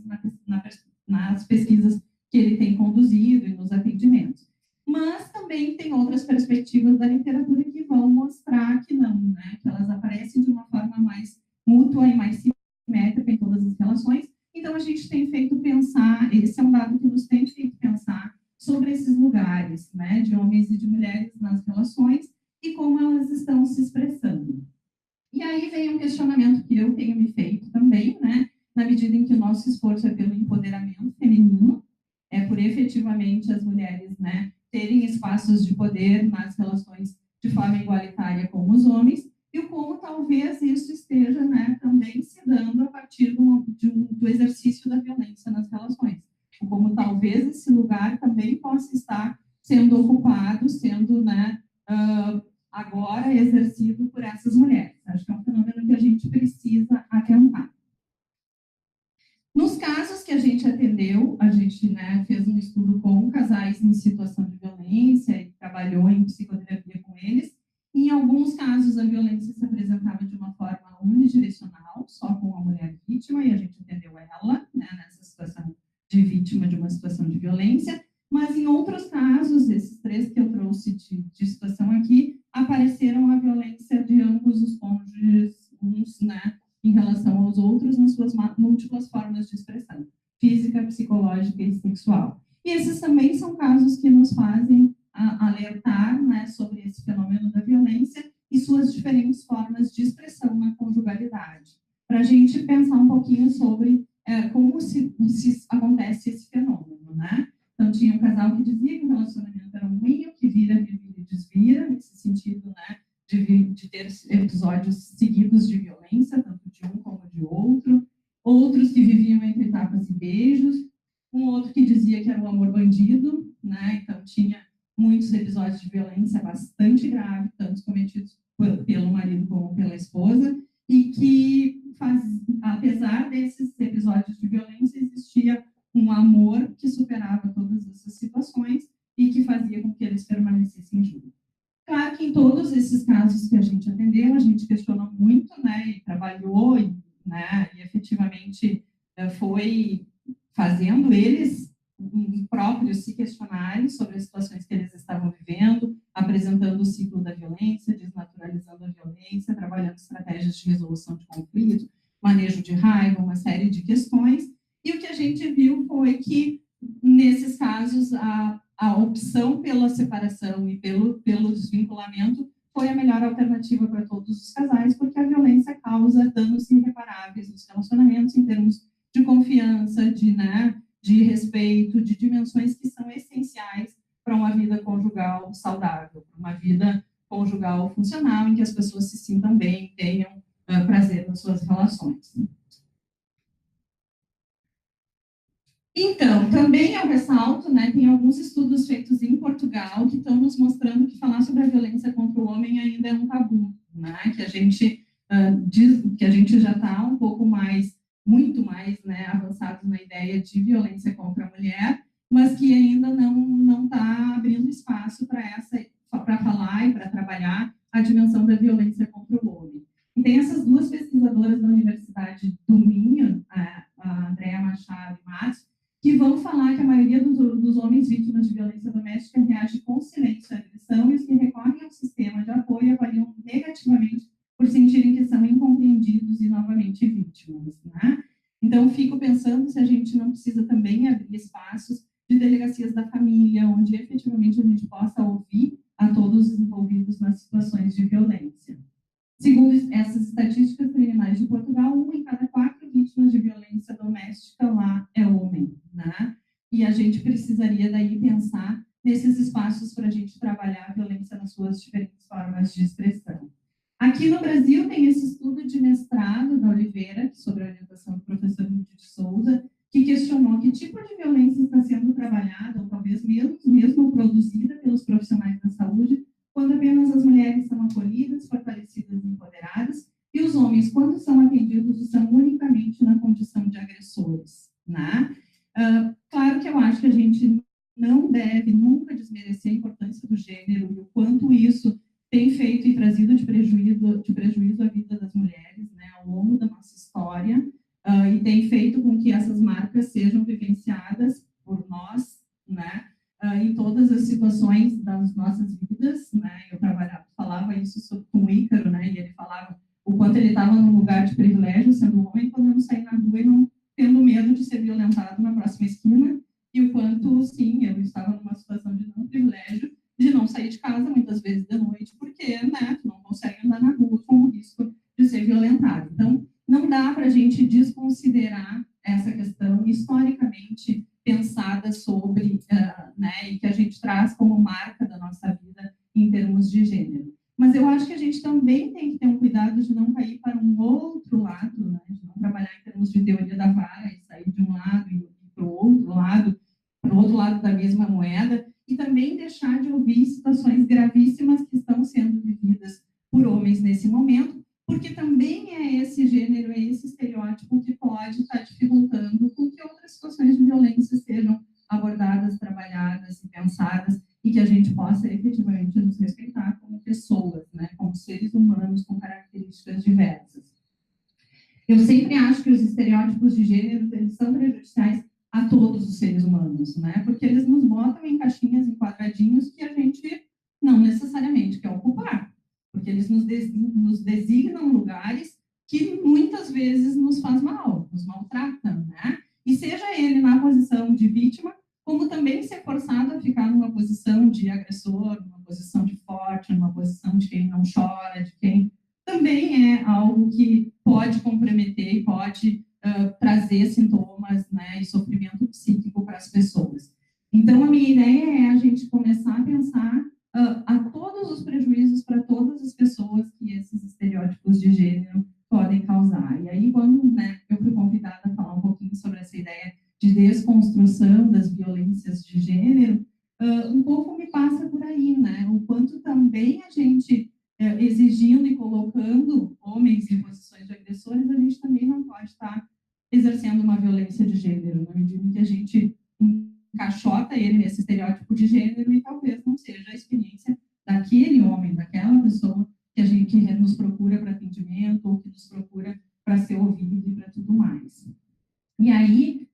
Speaker 2: nas pesquisas que ele tem conduzido e nos atendimentos. Mas também tem outras perspectivas da literatura que vão mostrar que não, né? Que elas aparecem de uma forma mais mútua e mais simétrica em todas as relações. Então, a gente tem feito pensar, esse é um dado que nos tem feito pensar sobre esses lugares, né, de homens e de mulheres nas relações e como elas estão se expressando. E aí vem um questionamento que eu tenho me feito também, né, na medida em que o nosso esforço é pelo empoderamento feminino, é por efetivamente as mulheres, né, terem espaços de poder nas relações de forma igualitária com os homens, e como talvez isso esteja, né, também se dando a partir do exercício da violência nas relações. Como talvez esse lugar também possa estar sendo ocupado, sendo, né, agora exercido por essas mulheres. Acho que é um fenômeno que a gente precisa atentar. Nos casos que a gente atendeu, a gente, né, fez um estudo com casais em situação de violência e trabalhou em psicoterapia com eles. Em alguns casos, a violência se apresentava de uma forma unidirecional, só com a mulher vítima, e a gente atendeu ela, né, nessa situação de vítima de uma situação de violência. Mas em outros casos, esses 3 que eu trouxe de situação aqui, apareceram a violência de ambos os cônjuges, uns, né, em relação aos outros, nas suas múltiplas formas de expressão, física, psicológica e sexual. E esses também são casos que nos fazem alertar, né, sobre esse fenômeno da violência e suas diferentes formas de expressão. casal que dizia que o relacionamento era ruim, o que vira e desvira, nesse sentido, né, de ter episódios seguidos de violência, tanto de um como de outro. Outros que viviam entre tapas e beijos. Um outro que dizia que era o amor bandido, né? Então tinha muitos episódios de violência bastante grave, tanto cometidos pelo marido como pela esposa, e que, apesar desses episódios de violência, existia um amor que superava todas essas situações e que fazia com que eles permanecessem juntos. Claro que em todos esses casos que a gente atendeu, a gente questionou muito, né, e trabalhou, né, e efetivamente foi fazendo eles próprios se questionarem sobre as situações que eles estavam vivendo, apresentando o ciclo da violência, desnaturalizando a violência, trabalhando estratégias de resolução de conflito, manejo de raiva, uma série de questões. E o que a gente viu foi que, nesses casos, a opção pela separação e pelo desvinculamento foi a melhor alternativa para todos os casais, porque a violência causa danos irreparáveis nos relacionamentos em termos de confiança, de respeito, de dimensões que são essenciais para uma vida conjugal saudável, para uma vida conjugal funcional, em que as pessoas se sintam bem, tenham prazer nas suas relações. Então, também eu ressalto, né, tem alguns estudos feitos em Portugal que estão nos mostrando que falar sobre a violência contra o homem ainda é um tabu, né, que a gente diz que a gente já está um pouco mais, muito mais, né, avançado na ideia de violência contra a mulher, mas que ainda não está abrindo espaço para falar e para trabalhar a dimensão da violência contra o homem. E tem essas duas pesquisadoras da Universidade do Minho, a Andrea Machado e Matos, que vão falar que a maioria dos homens vítimas de violência doméstica reage com silêncio à agressão, e os que recorrem ao sistema de apoio avaliam negativamente por sentirem que são incompreendidos e novamente vítimas, né? Então, fico pensando se a gente não precisa também abrir espaços de delegacias da família, onde efetivamente a gente possa ouvir a todos os envolvidos nas situações de violência. Segundo essas estatísticas criminais de Portugal, 1 em cada 4 vítimas de violência doméstica lá é homem, né? E a gente precisaria daí pensar nesses espaços para a gente trabalhar a violência nas suas diferentes formas de expressão. Aqui no Brasil tem esse estudo de mestrado da Oliveira, sobre a orientação do professor Lúcio de Souza, que questionou que tipo de violência está sendo trabalhada, ou talvez mesmo produzida pelos profissionais da saúde, quando apenas as mulheres são acolhidas, fortalecidas e empoderadas, e os homens, quando são atendidos, estão unicamente na condição de agressores, né? Claro que eu acho que a gente não deve nunca desmerecer a importância do gênero e o quanto isso tem feito e trazido de prejuízo à vida das mulheres, né, ao longo da nossa história, e tem feito com que essas marcas sejam vivenciadas por nós, né, em todas as situações das nossas vidas, né? Eu falava isso com o Ícaro, né? E ele falava o quanto ele estava num lugar de privilégio, sendo homem, podendo sair na rua e não tendo medo de ser violentado na próxima esquina, e o quanto, sim, eu estava numa situação de não privilégio, de não sair de casa muitas vezes de noite, porque, né, tu não consegue andar na rua com o risco de ser violentado. Então, não dá para a gente desconsiderar essa questão historicamente pensada sobre, né, e que a gente traz como marca da nossa vida em termos de gênero. Mas eu acho que a gente também tem que ter um cuidado de não cair para um outro lado, né, de não trabalhar em termos de teoria da vara e sair de um lado e para o outro lado da mesma moeda, e também deixar de ouvir situações gravíssimas que estão sendo vividas por homens nesse momento, porque também é esse gênero, é esse estereótipo que pode estar dificultando com que outras situações de violência sejam abordadas, trabalhadas e pensadas, e que a gente possa efetivamente nos respeitar como pessoas, né, como seres humanos com características diversas. Eu sempre acho que os estereótipos de gênero, eles são prejudiciais a todos os seres humanos, né, porque eles nos botam em caixinhas, em quadradinhos que a gente não necessariamente quer ocupar, porque eles nos designam lugares que muitas vezes nos faz mal, nos maltratam, né? E seja ele na posição de vítima, como também ser forçado a ficar numa posição de agressor, numa posição de forte, numa posição de quem não chora, de quem também é algo que pode comprometer e pode trazer sintomas, né, e sofrimento psíquico para as pessoas. Então, a minha ideia é a gente começar a pensar a todos os prejuízos para todas as pessoas que esses estereótipos de gênero podem causar. E aí, quando, né, eu fui convidada a falar um pouquinho sobre essa ideia de desconstrução das violências de gênero, um pouco me passa por aí, né? O quanto também a gente, exigindo e colocando homens em posições de agressores, a gente também não pode estar exercendo uma violência de gênero, na medida em que a gente encaixota ele nesse estereótipo de gênero e talvez não seja a experiência daquele homem, daquela pessoa que a gente que nos procura para atendimento ou que nos procura para ser ouvido e para tudo mais. E aí,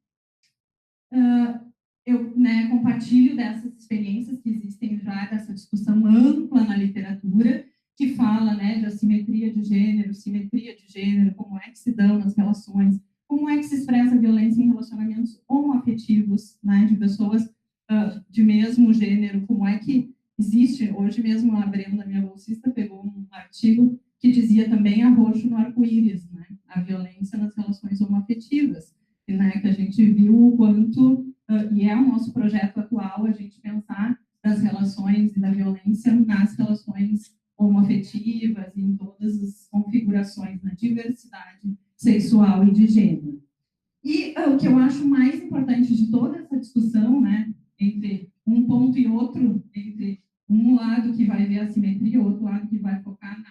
Speaker 2: eu, né, compartilho dessas experiências que existem já, dessa discussão ampla na literatura, que fala, né, de assimetria de gênero, simetria de gênero, como é que se dão nas relações, como é que se expressa a violência em relacionamentos homoafetivos, né, de pessoas de mesmo gênero, como é que existe, hoje mesmo a Brenda, minha bolsista, pegou um artigo que dizia também arroxo no arco-íris, né, a violência nas relações homoafetivas, né, que a gente viu o quanto, e é o nosso projeto atual, a gente pensar das relações e da violência nas relações homoafetivas e em todas as configurações na diversidade sexual e de gênero. E o que eu acho mais importante de toda essa discussão, né, entre um ponto e outro, entre um lado que vai ver a simetria, o outro lado que vai focar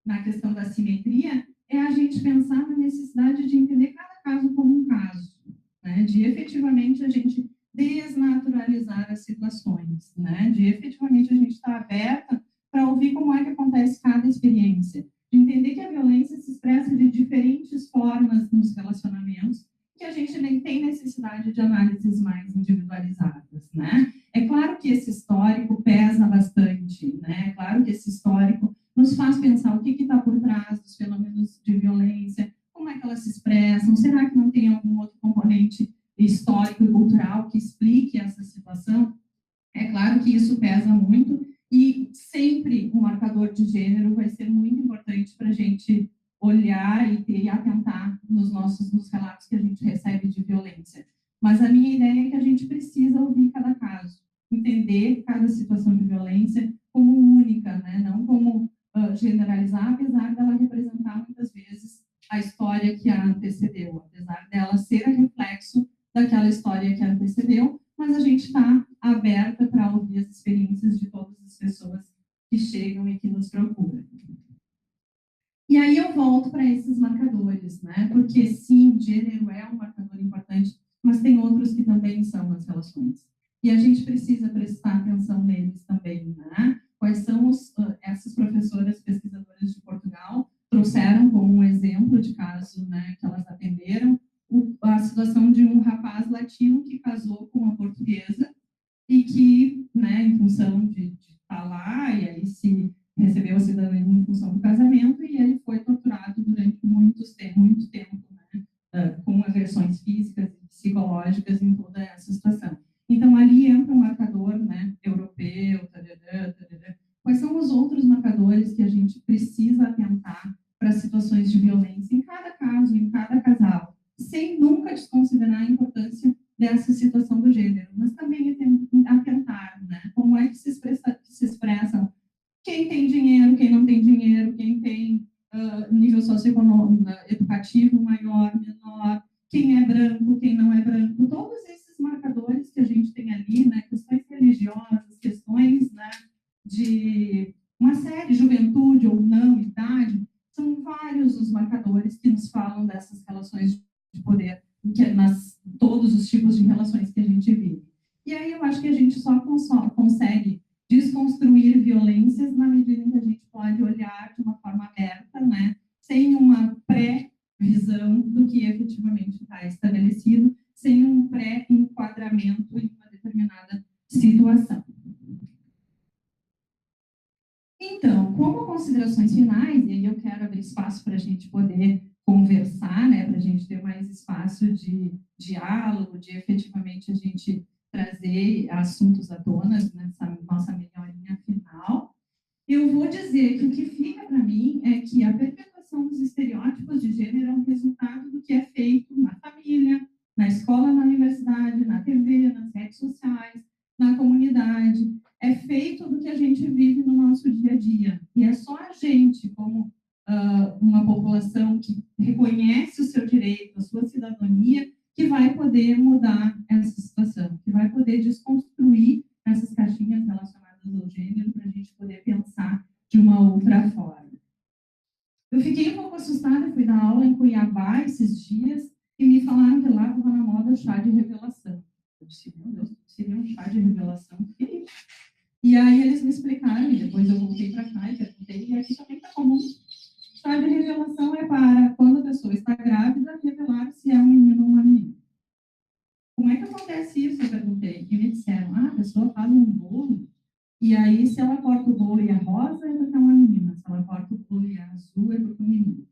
Speaker 2: na questão da simetria, é a gente pensar na necessidade de entender cada caso como um caso, né, de efetivamente a gente desnaturalizar as situações, né, de efetivamente a gente estar aberta para ouvir como é que acontece cada experiência, de entender que a violência se expressa de diferentes formas nos relacionamentos, que a gente nem tem necessidade de análises mais individualizadas, né? É claro que esse histórico pesa bastante, né? É claro que esse histórico nos faz pensar o que está por trás dos fenômenos de violência, como é que elas se expressam, será que não tem algum outro componente histórico e cultural que explique essa situação? É claro que isso pesa muito e sempre o marcador de gênero vai ser muito importante para a gente olhar e atentar nos relatos que a gente recebe de violência. Mas a minha ideia é que a gente precisa ouvir cada caso, entender cada situação de violência como única, né? Não como generalizar, apesar dela representar muitas vezes a história que a antecedeu, apesar dela ser reflexo daquela história que a antecedeu, mas a gente está aberta para ouvir as experiências de todas as pessoas que chegam e que nos procuram. E aí eu volto para esses marcadores, né? Porque sim, gênero é um marcador importante, mas tem outros que também são nas relações. E a gente precisa prestar atenção neles também, né? Quais são essas professoras pesquisadoras de Portugal trouxeram como um exemplo de caso, né, que elas atenderam, a situação de um rapaz latino que casou com uma portuguesa e que, né, em função de estar lá, e aí se recebeu a cidadania em função do casamento, e ele foi torturado durante muito tempo, né, com agressões físicas e psicológicas em toda essa situação. Então, ali entra um marcador, né, europeu, tarará. Quais são os outros marcadores que a gente precisa atentar para situações de violência em cada caso, em cada casal, sem nunca desconsiderar a importância dessa situação do gênero, mas também atentar, né, como é que se expressam quem tem dinheiro, quem não tem dinheiro, quem tem nível socioeconômico, educativo maior, menor, quem é branco, quem não é branco, todos esses marcadores que a gente tem ali, né, questões religiosas, questões, né, de uma série, juventude ou não, idade, são vários os marcadores que nos falam dessas relações de poder, todos os tipos de relações que a gente vive. E aí eu acho que a gente só consegue desconstruir violências na medida em que a gente pode olhar de uma forma aberta, né, sem uma pré-visão do que efetivamente está estabelecido, sem um pré-enquadramento em uma determinada situação. Então, como considerações finais, e aí eu quero abrir espaço para a gente poder conversar, né, para a gente ter mais espaço de diálogo, de efetivamente a gente trazer assuntos à tona nessa nossa meia horinha final. Eu vou dizer que o que fica para mim é que a perpetuação dos estereótipos de gênero é um resultado do que é feito na família, na escola, na universidade, na TV, nas redes sociais, sociedade, é feito do que a gente vive no nosso dia a dia. E é só a gente, como uma população que reconhece o seu direito, a sua cidadania, que vai poder mudar essa situação, que vai poder desconstruir essas caixinhas relacionadas ao gênero para a gente poder pensar de uma outra forma. Eu fiquei um pouco assustada, fui dar aula em Cuiabá esses dias e me falaram que lá estava na moda o chá de revelação. Eu disse, meu Deus, seria um chá de revelação? E aí eles me explicaram, e depois eu voltei para cá e perguntei, e aqui também está comum. Chá de revelação é para, quando a pessoa está grávida, revelar se é um menino ou uma menina. Como é que acontece isso? Eu perguntei. E me disseram, a pessoa faz um bolo, e aí se ela corta o bolo e é rosa, é porque é uma menina. Se ela corta o bolo e é azul, é porque é um menino.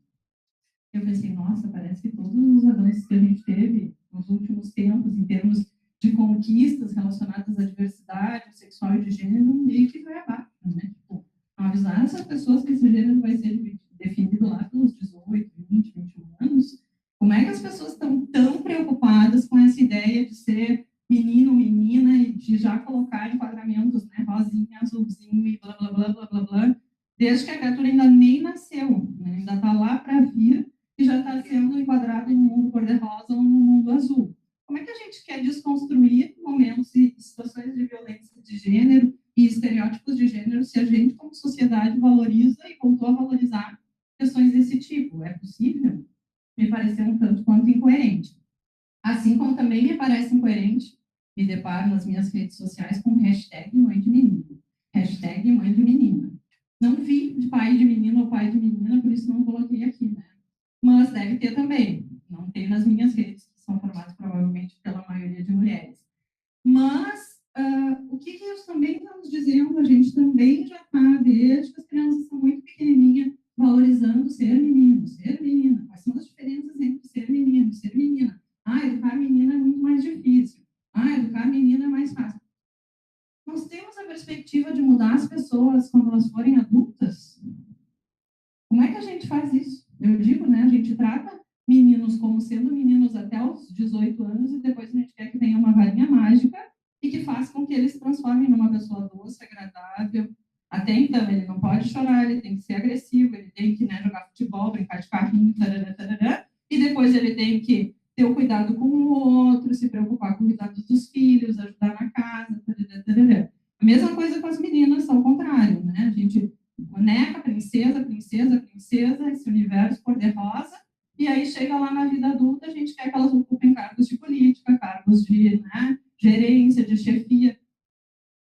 Speaker 2: Eu pensei, nossa, parece que todos os avanços que a gente teve nos últimos tempos, em termos de conquistas relacionadas à diversidade sexual e de gênero, meio que vai abaixo, né? Tipo, avisar essas pessoas que esse gênero vai ser definido lá pelos 18, 20, 21 anos, como é que as pessoas estão tão preocupadas com essa ideia de ser menino, menina, e de já colocar enquadramentos, né, rosinha, azulzinho e blá, blá, blá, blá, blá, blá, desde que a criatura ainda nem nasceu, né? Ainda está lá para vir e já está sendo enquadrado em um mundo cor-de-rosa ou no mundo azul. Como é que a gente quer desconstruir momentos e situações de violência de gênero e estereótipos de gênero se a gente, como sociedade, valoriza e voltou a valorizar questões desse tipo? É possível? Me pareceu um tanto quanto incoerente. Assim como também me parece incoerente, me deparo nas minhas redes sociais com hashtag mãe de menino, hashtag mãe de menina. Não vi de pai de menino ou pai de menina, por isso não coloquei aqui, né? Mas deve ter também. Não tem nas minhas redes, que são formadas provavelmente pela maioria de mulheres. Mas o que nós também estamos dizendo? A gente também já está, desde que as crianças são muito pequenininhas, valorizando ser menino, ser menina. Quais são as diferenças entre ser menino e ser menina? Educar menina é muito mais difícil. Educar menina é mais fácil. Nós temos a perspectiva de mudar as pessoas quando elas forem adultas? Como é que a gente faz isso? Eu digo, né? A gente trata meninos como sendo meninos até os 18 anos e depois a gente quer que tenha uma varinha mágica e que faça com que eles se transformem numa pessoa doce, agradável. Até então, ele não pode chorar, ele tem que ser agressivo, ele tem que, né, jogar futebol, brincar de carrinho, tarará, tarará, e depois ele tem que ter o cuidado com o outro, se preocupar com o cuidado dos filhos, ajudar na casa, tarará, tarará. A mesma coisa com as meninas, ao contrário, né? A gente boneca, princesa, princesa, princesa, esse universo cor-de-rosa, e aí chega lá na vida adulta, a gente quer que elas ocupem cargos de política, cargos de, né, gerência, de chefia.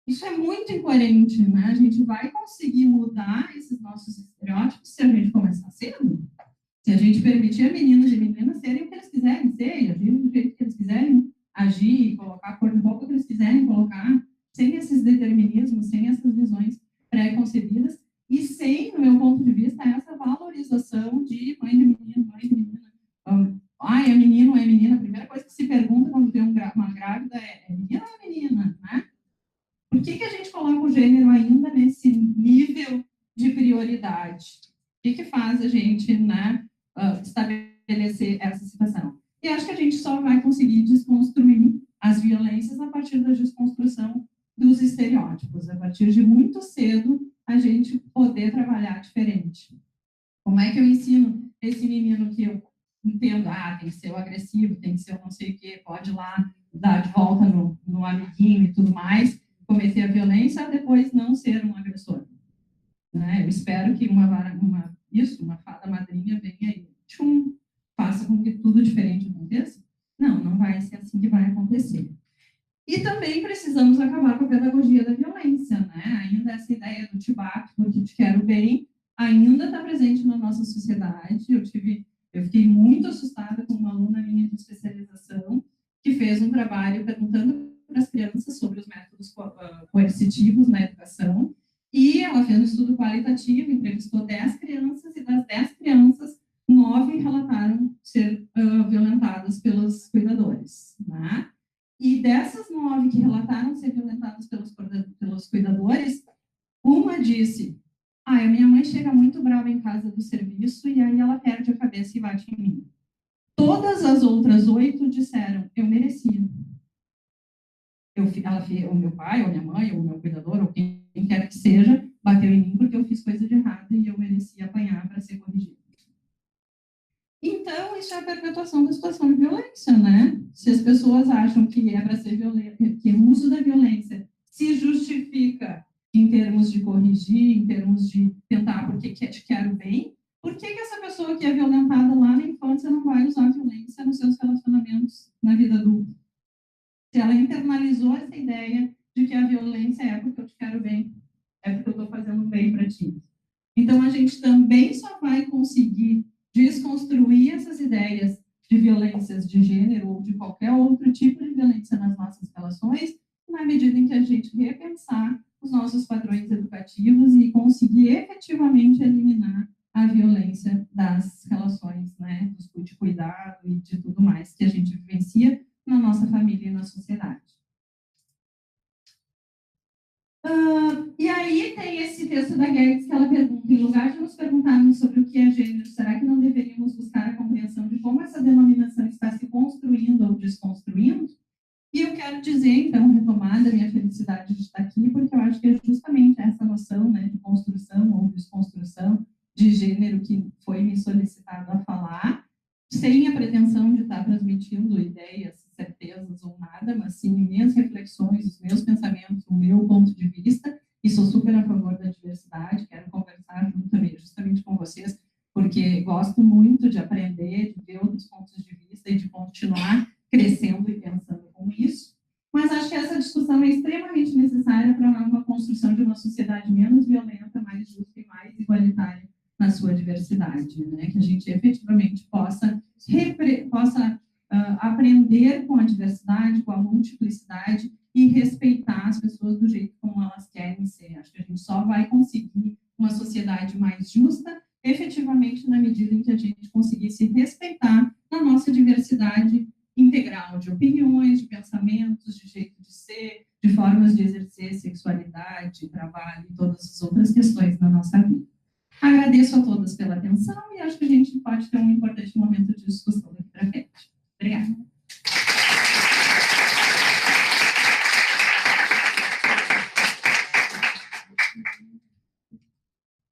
Speaker 2: Isso é muito incoerente, né? A gente vai conseguir mudar esses nossos estereótipos se a gente começar cedo. Se a gente permitir a meninos e meninas serem o que eles quiserem ser, e agirem do jeito que eles quiserem agir, colocar a cor de roupa que eles quiserem colocar, sem esses determinismos, sem essas visões pré-concebidas, e sem, no meu ponto de vista, essa valorização de mãe de menino, mãe de menina. É menino ou é menina? A primeira coisa que se pergunta quando tem uma grávida é menino ou é menina, né? Por que a gente coloca o gênero ainda nesse nível de prioridade? O que faz a gente, né, estabelecer essa situação? E acho que a gente só vai conseguir desconstruir as violências a partir da desconstrução dos estereótipos, a partir de muito cedo a gente poder trabalhar diferente. Como é que eu ensino esse menino que eu entendo, tem que ser o agressivo, tem que ser o não sei o quê, pode ir lá dar de volta no amiguinho e tudo mais, cometer a violência, depois não ser um agressor. Né? Eu espero que uma fada madrinha venha aí, faça com que tudo diferente aconteça. Não vai ser assim que vai acontecer. E também precisamos acabar com a pedagogia da violência, né? Ainda essa ideia do te bato porque te quero bem, ainda está presente na nossa sociedade. Eu fiquei muito assustada com uma aluna minha de especialização que fez um trabalho perguntando para as crianças sobre os métodos coercitivos na educação, e ela fez um estudo qualitativo, entrevistou 10 crianças, e das 10 crianças, 9 relataram ser violentadas pelos cuidadores, né? E dessas 9 que relataram ser violentadas pelos cuidadores, uma disse, a minha mãe chega muito brava em casa do serviço e aí ela perde a cabeça e bate em mim. Todas as outras 8 disseram, eu merecia. o meu pai, ou minha mãe, ou o meu cuidador, ou quem quer que seja, bateu em mim porque eu fiz coisa de errado e eu merecia apanhar para ser corrigido. Então, isso é a perpetuação da situação de violência, né? Se as pessoas acham que é para ser violenta, que o uso da violência se justifica em termos de corrigir, em termos de tentar porque te quero bem, por que essa pessoa que é violentada lá na infância não vai usar violência nos seus relacionamentos na vida adulta? Se ela internalizou essa ideia de que a violência é porque eu te quero bem, é porque eu estou fazendo bem para ti. Então, a gente também só vai conseguir desconstruir essas ideias de violências de gênero ou de qualquer outro tipo de violência nas nossas relações, na medida em que a gente repensar os nossos padrões educativos e conseguir efetivamente eliminar a violência das relações, né, de cuidado e de tudo mais que a gente vivencia na nossa família e na sociedade. E aí tem esse texto da Gertz que ela pergunta, em lugar de nos perguntarmos sobre o que é gênero, será que não deveríamos buscar a compreensão de como essa denominação está se construindo ou desconstruindo? E eu quero dizer, então, retomada a minha felicidade de estar aqui, porque eu acho que é justamente essa noção, né, de construção ou desconstrução de gênero que foi me solicitado a falar, sem a pretensão de estar transmitindo ideias, certezas ou nada, mas sim minhas reflexões, os meus pensamentos, o meu ponto de vista, e sou super a favor da diversidade, quero conversar justamente com vocês, porque gosto muito de aprender, de ver outros pontos de vista e de continuar crescendo e pensando com isso, mas acho que essa discussão é extremamente necessária para uma construção de uma sociedade menos violenta, mais justa e mais igualitária na sua diversidade, né? Que a gente efetivamente possa aprender com a diversidade, com a multiplicidade e respeitar as pessoas do jeito como elas querem ser. Acho que a gente só vai conseguir uma sociedade mais justa efetivamente na medida em que a gente conseguir se respeitar na nossa diversidade integral de opiniões, de pensamentos, de jeito de ser, de formas de exercer sexualidade, trabalho e todas as outras questões da nossa vida. Agradeço a todas pela atenção e acho que a gente pode ter um importante momento de discussão daqui para frente. Obrigada.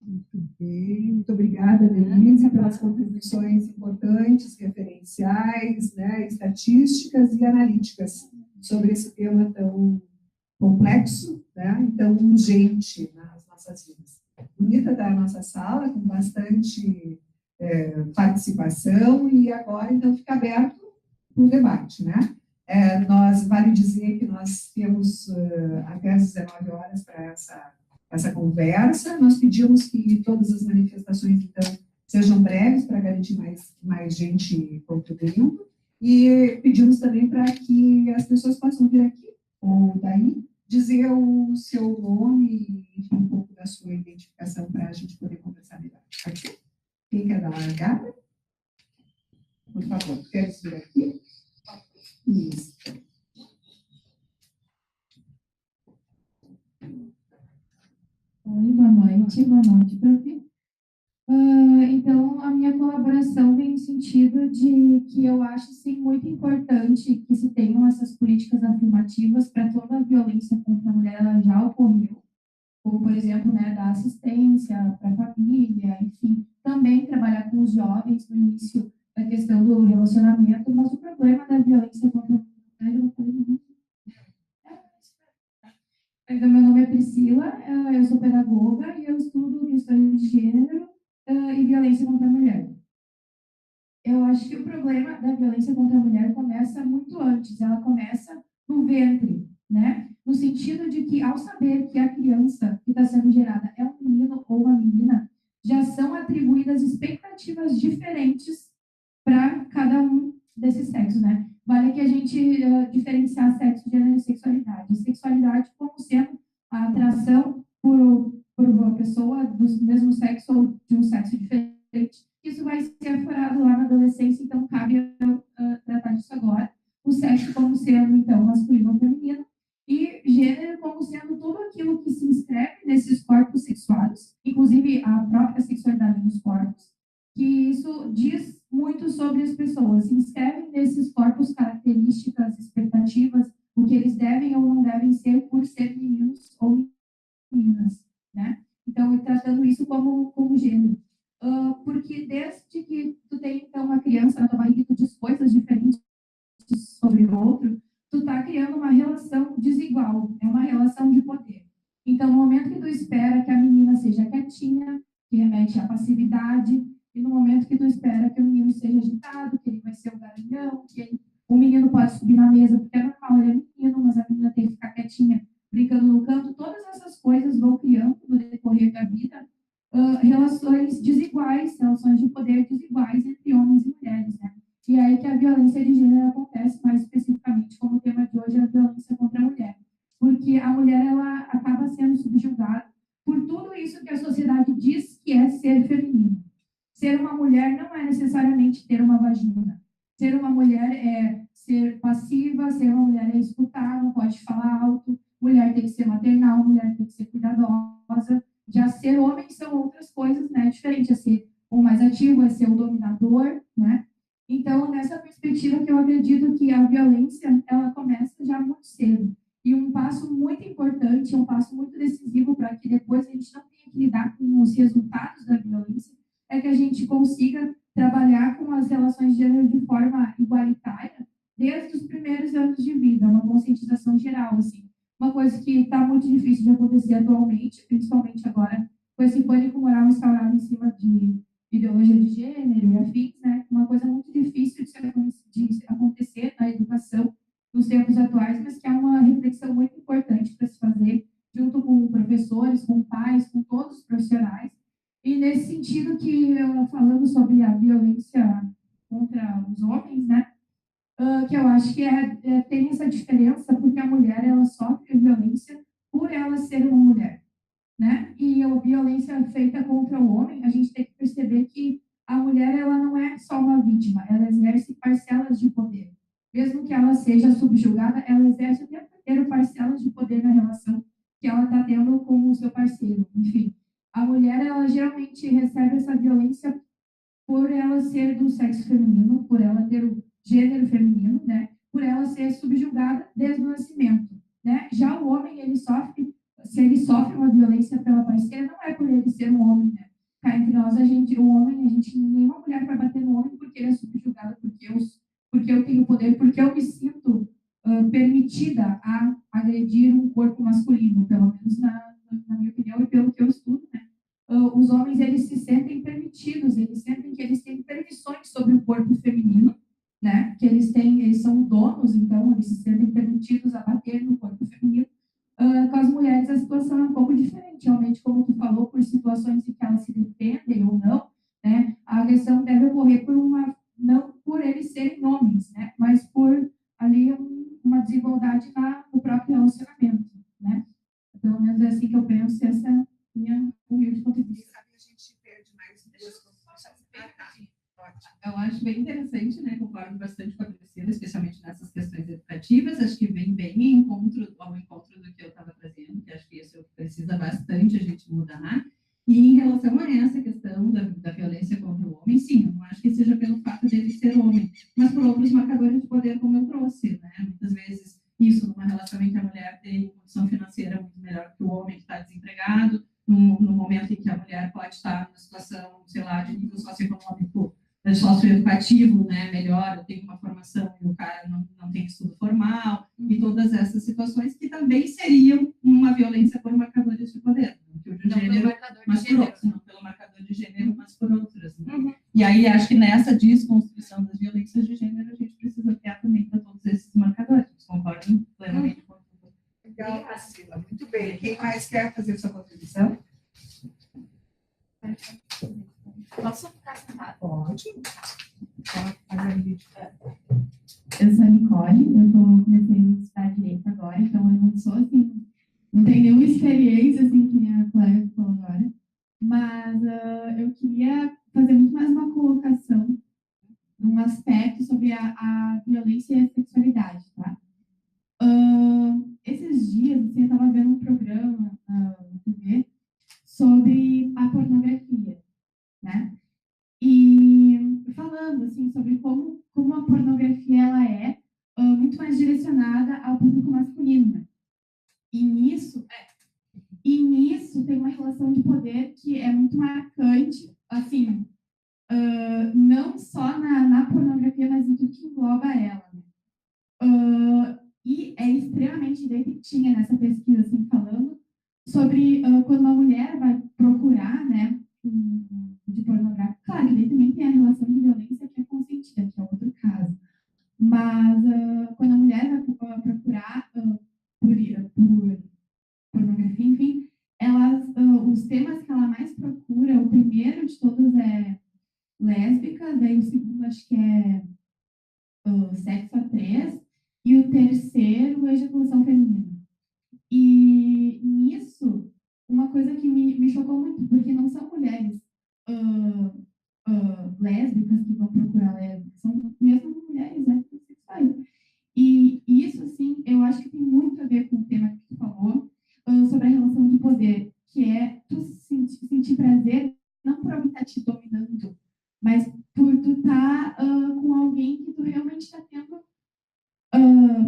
Speaker 3: Muito bem, muito obrigada, Denise, pelas contribuições importantes, referenciais, né, estatísticas e analíticas sobre esse tema tão complexo, né, e tão urgente nas nossas vidas. Bonita está a nossa sala, com bastante participação, e agora, então, fica aberto para o debate, né? Vale dizer que nós temos até às 19 horas para essa conversa. Nós pedimos que todas as manifestações, então, sejam breves para garantir mais gente contribuindo, e pedimos também para que as pessoas possam vir aqui, ou daí, dizer o seu nome e um pouco da sua identificação para a gente poder conversar melhor. Aqui. Quem quer dar uma largada? Por favor, queres vir aqui? Isso.
Speaker 4: Oi, boa noite, prof. Então, a minha colaboração vem no sentido de que eu acho, sim, muito importante que se tenham essas políticas afirmativas para toda a violência contra a mulher, ela já ocorreu, como, por exemplo, né, dar assistência para a família, enfim, também trabalhar com os jovens no início da questão do relacionamento, mas o problema da violência contra a mulher, eu não falei muito. Então, meu nome é Priscila, eu sou pedagoga e eu estudo questões de gênero e violência contra a mulher. Eu acho que o problema da violência contra a mulher começa muito antes, ela começa no ventre, né? No sentido de que, ao saber que a criança que está sendo gerada é um menino ou uma menina, já são atribuídas expectativas diferentes para cada um desses sexos, né? Vale que a gente diferenciar sexo, gênero e sexualidade. Sexualidade como sendo a atração por uma pessoa do mesmo sexo ou de um sexo diferente. Isso vai ser aflorado lá na adolescência, então cabe eu tratar disso agora. O sexo como sendo, então, masculino ou feminino, e gênero como sendo tudo aquilo que se inscreve nesses corpos sexuados, inclusive a própria sexualidade dos corpos, que isso diz muito sobre as pessoas, se inscrevem nesses corpos características, expectativas, o que eles devem ou não devem ser por ser meninos ou meninas, né? Então, tratando isso como gênero. Porque desde que tu tem, então, uma criança na tua barriga e tu diz coisas diferentes sobre o outro, tu está criando uma relação desigual, é uma relação de poder. Então, no momento que tu espera que a menina seja quietinha, que remete à passividade, e no momento que tu espera que o menino seja agitado, que ele vai ser o garanhão, o menino pode subir na mesa, porque é normal, ele é menino, mas a menina tem que ficar quietinha, brincando no canto, todas essas coisas vão criando, no decorrer da vida, relações desiguais, relações de poder desiguais entre homens e mulheres, né? E é aí que a violência de gênero acontece, mais especificamente, como o tema de hoje é a violência contra a mulher. Porque a mulher, ela acaba sendo subjugada por tudo isso que a sociedade diz que é ser feminino. Ser uma mulher não é necessariamente ter uma vagina. Ser uma mulher é ser passiva, ser uma mulher é escutar, não pode falar alto, mulher tem que ser maternal, mulher tem que ser cuidadosa. Já ser homem são outras coisas, né? Diferente, é ser o mais ativo, é ser o dominador, né? Então, nessa perspectiva que eu acredito que a violência, ela começa já muito cedo. E um passo muito importante, um passo muito decisivo para que depois a gente não tenha que lidar com os resultados da violência, é que a gente consiga trabalhar com as relações de gênero de forma igualitária desde os primeiros anos de vida, uma conscientização geral, assim. Uma coisa que está muito difícil de acontecer atualmente, principalmente agora, com esse pânico moral instaurado em cima de ideologia de gênero e afins, né? Uma coisa muito difícil de acontecer na educação nos tempos atuais, mas que é uma reflexão muito importante para se fazer junto com professores, com pais, com todos os profissionais. E nesse sentido que, falando sobre a violência contra os homens, né? Que eu acho que tem essa diferença, porque a mulher, ela sofre violência por ela ser uma mulher, né? E a violência feita contra o homem, a gente tem que perceber que a mulher, ela não é só uma vítima, ela exerce parcelas de poder. Mesmo que ela seja subjugada, ela exerce o tempo inteiro parcelas de poder na relação que ela está tendo com o seu parceiro. Enfim, a mulher, ela geralmente recebe essa violência por ela ser do sexo feminino, por ela ter o gênero feminino, né? Por ela ser subjugada desde o nascimento, né? Já o homem, ele sofre, se ele sofre uma violência pela parceira, não é por ele ser um homem, né? Cá entre nós, o homem, nenhuma mulher vai bater no homem porque ele é subjugado, porque eu tenho poder, porque eu me sinto permitida a agredir um corpo masculino, pelo menos na minha opinião e pelo que eu estudo, né? Os homens, eles se sentem permitidos, eles sentem que eles têm permissões sobre o corpo feminino, né? Que eles são donos, então eles se sentem permitidos a bater no corpo feminino. Com as mulheres a situação é um pouco diferente, realmente, como tu falou, por situações em que elas se defendem ou não, né? A agressão deve ocorrer não por eles serem homens, né? Mas por ali uma desigualdade no próprio relacionamento, né? Pelo menos é assim que eu penso, essa é minha humilde contribuição.
Speaker 3: A gente perde mais duas contribuições.
Speaker 2: Eu acho bem interessante, né? Concordo bastante com a Priscila, especialmente nessas questões educativas. Acho que vem bem ao encontro do que eu estava trazendo, que acho que isso precisa bastante a gente mudar. E em relação a essa questão da violência contra o homem, sim, eu não acho que seja pelo fato dele ser homem, mas por outros marcadores de poder, como eu trouxe, né? Muitas vezes, isso numa relação em que a mulher tem condição financeira muito melhor que o homem que está desempregado, no momento em que a mulher pode estar numa situação, sei lá, de nível socioeconômico, socioeducativo, né, melhor, tem uma formação e o cara não tem estudo formal, e todas essas situações que também seriam uma violência por marcadores de poder, não pelo marcador de gênero, mas por outras. Né? Uhum. E aí, acho que nessa desconstrução das violências de gênero, a gente precisa ter também para todos esses marcadores. Concordam plenamente com isso.
Speaker 3: Legal, Priscila. Muito bem. Quem mais quer fazer sua contribuição?
Speaker 4: Posso ficar sentada?
Speaker 3: Pode. Fazer um vídeo.
Speaker 4: Eu sou a Nicole, eu estou começando a estudar direito agora, então eu não sou assim, não tenho nenhuma experiência assim que minha colega falou agora, mas eu queria fazer muito mais uma colocação num aspecto sobre a violência e a sexualidade, tá? Esses dias, assim, eu estava vendo um programa na TV sobre a pornografia, né? E falando, assim, sobre como a pornografia, ela é muito mais mais direcionada ao público masculino, né? E nisso tem uma relação de poder que é muito marcante, assim, não só na pornografia, mas em tudo que engloba ela, né? E é extremamente evidente, tinha nessa pesquisa, assim, falando sobre quando uma mulher vai procurar, né, de pornografia. Claro que daí também tem a relação de violência que é consentida, que é outro caso. Mas quando a mulher vai procurar por pornografia, enfim, os temas que ela mais procura, o primeiro de todos é lésbica, daí o segundo acho que é sexo a três, e o terceiro, ejaculação feminina. E nisso, uma coisa que me chocou muito, porque não são mulheres lésbicas que vão procurar lésbicas, são mesmo mulheres heterossexuais. E isso, assim, eu acho que tem muito a ver com o tema que tu falou, sobre a relação de poder, que é tu sentir prazer, não por alguém estar te dominando, mas por tu estar com alguém que tu realmente está tendo,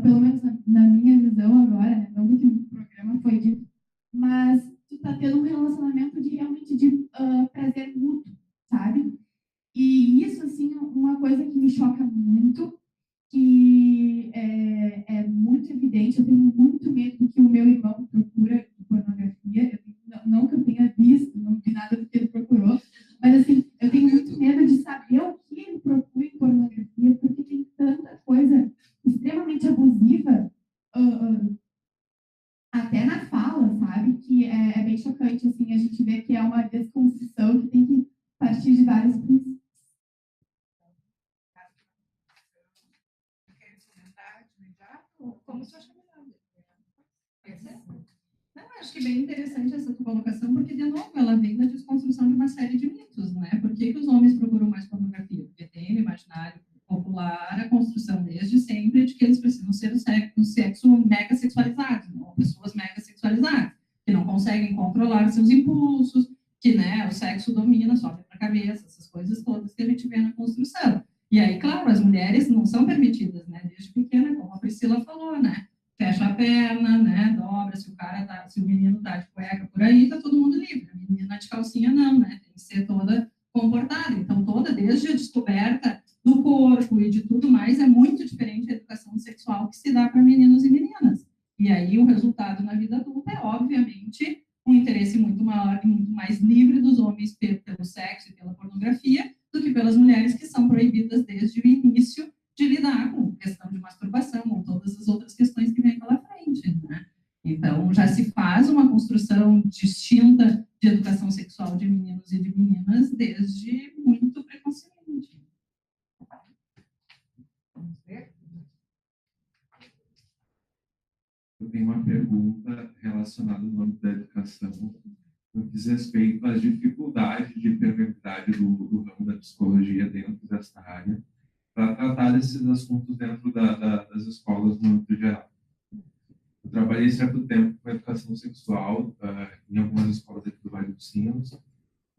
Speaker 4: pelo menos na minha visão agora, né, não do que no programa foi dito, mas tu está tendo um relacionamento de realmente de prazer mútuo, sabe? E isso, assim, é uma coisa que me choca muito, que é muito evidente. Eu tenho muito medo do que o meu irmão procura de pornografia. Não que eu tenha visto, não vi nada do que ele procurou, mas assim, eu tenho muito medo de saber o que ele procura em pornografia, porque tem tanta coisa extremamente abusiva, até na fala, sabe? Que é bem chocante, assim, a gente vê que é uma desconstrução que tem que partir de vários princípios.
Speaker 1: Como se acha melhor. Não, acho que bem interessante essa tua colocação, porque, de novo, ela vem da desconstrução de uma série de mitos, né? Por que os homens procuram mais pornografia? Porque tem no imaginário popular a construção desde sempre de que eles precisam ser um sexo mega sexualizado, ou pessoas mega sexualizadas, que não conseguem controlar seus impulsos, que, né, o sexo domina, sobe para a cabeça, essas coisas todas que a gente vê na construção. E aí, claro, as mulheres não são permitidas, né, desde pequena, como a Priscila falou, né, fecha a perna, né, dobra, se o menino tá de cueca por aí, tá todo mundo livre, a menina de calcinha não, né, tem que ser toda comportada. Então, desde a descoberta do corpo e de tudo mais, é muito diferente a educação sexual que se dá para meninos e meninas. E aí, o resultado na vida adulta é, obviamente, um interesse muito maior e muito mais livre dos homens pelo sexo e pela pornografia do que pelas mulheres, que são proibidas desde o início de lidar com questão de masturbação ou todas as outras questões que vêm pela frente, né? Então, já se faz uma construção distinta de educação sexual de meninos e de meninas desde muito precocemente.
Speaker 3: Vamos ver?
Speaker 5: Eu tenho uma pergunta relacionada no âmbito da educação, no que diz respeito às dificuldades de permeabilidade do ramo da psicologia dentro dessa área, para tratar desses assuntos dentro das escolas no âmbito geral. Eu trabalhei certo tempo com educação sexual em algumas escolas aqui do Vale dos Sinos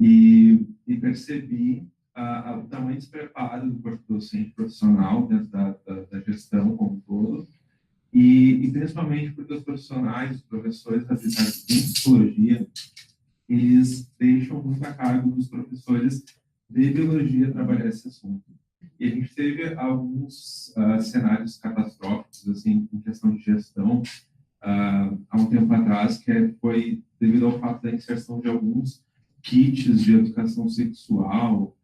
Speaker 5: e percebi o tamanho despreparo do corpo docente profissional dentro da gestão como um todo, e principalmente porque os profissionais, os professores da área de psicologia, eles deixam muito a cargo dos professores de biologia trabalhar esse assunto. E a gente teve alguns cenários catastróficos, assim, em questão de gestão, há um tempo atrás, que foi devido ao fato da inserção de alguns kits de educação sexual,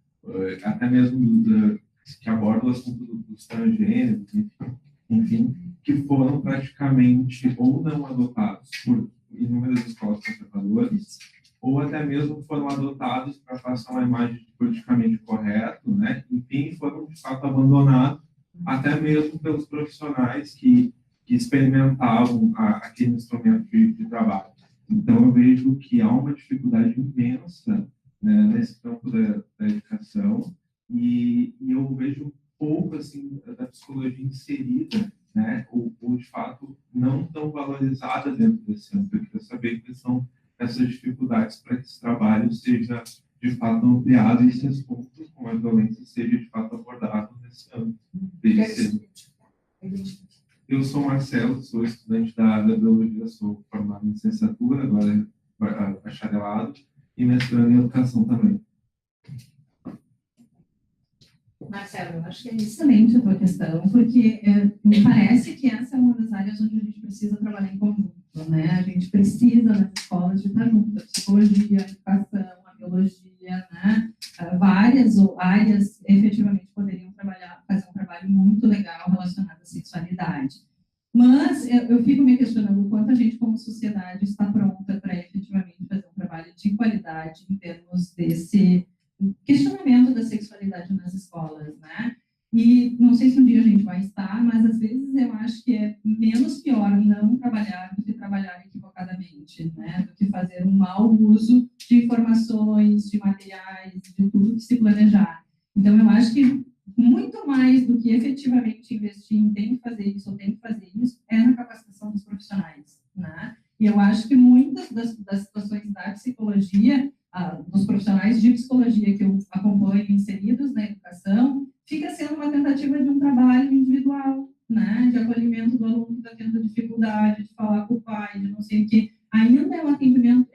Speaker 5: até mesmo que abordam o assunto dos transgêneros, enfim, que foram praticamente ou não adotados por inúmeras escolas conservadoras, ou até mesmo foram adotados para passar uma imagem de politicamente correto, né? Enfim, foram de fato abandonados, até mesmo pelos profissionais que experimentavam aquele instrumento de trabalho. Então, eu vejo que há uma dificuldade imensa, né, nesse campo da educação, e eu vejo pouco assim, da psicologia inserida, né, ou de fato não tão valorizada dentro desse âmbito. Eu queria saber quais são essas dificuldades para que esse trabalho seja de fato ampliado e esse assunto com a violência seja de fato abordado nesse âmbito. Eu sou Marcelo, sou estudante da Biologia, sou formado em licenciatura, agora bacharelado, e mestrando em Educação também.
Speaker 1: Marcelo, eu acho que é
Speaker 2: Excelente a tua questão, porque me parece que essa é uma das áreas onde a gente precisa trabalhar em conjunto, né? A gente precisa nas escolas de estar junto, a psicologia, a educação, a biologia, né? Várias áreas efetivamente poderiam fazer um trabalho muito legal relacionado à sexualidade. Mas eu fico me questionando o quanto a gente, como sociedade, está pronta para efetivamente fazer um trabalho de qualidade em termos desse questionamento da sexualidade nas escolas, né? E não sei se um dia a gente vai estar, mas às vezes eu acho que é menos pior não trabalhar do que trabalhar equivocadamente, né? Do que fazer um mau uso de informações, de materiais, de tudo que se planejar. Então, eu acho que muito mais do que efetivamente investir em tem que fazer isso ou tem que fazer isso, é na capacitação dos profissionais, né? E eu acho que muitas das situações da psicologia, dos profissionais de psicologia que eu acompanho inseridos na educação, fica sendo uma tentativa de um trabalho individual, né, de acolhimento do aluno que está tendo dificuldade de falar com o pai, de não sei o quê. Ainda é um atendimento,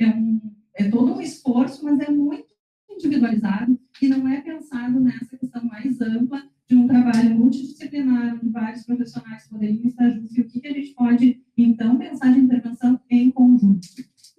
Speaker 2: é todo um esforço, mas é muito individualizado e não é pensado nessa questão mais ampla de um trabalho multidisciplinar, onde vários profissionais poderiam estar juntos, e o que a gente pode, então, pensar de intervenção em conjunto.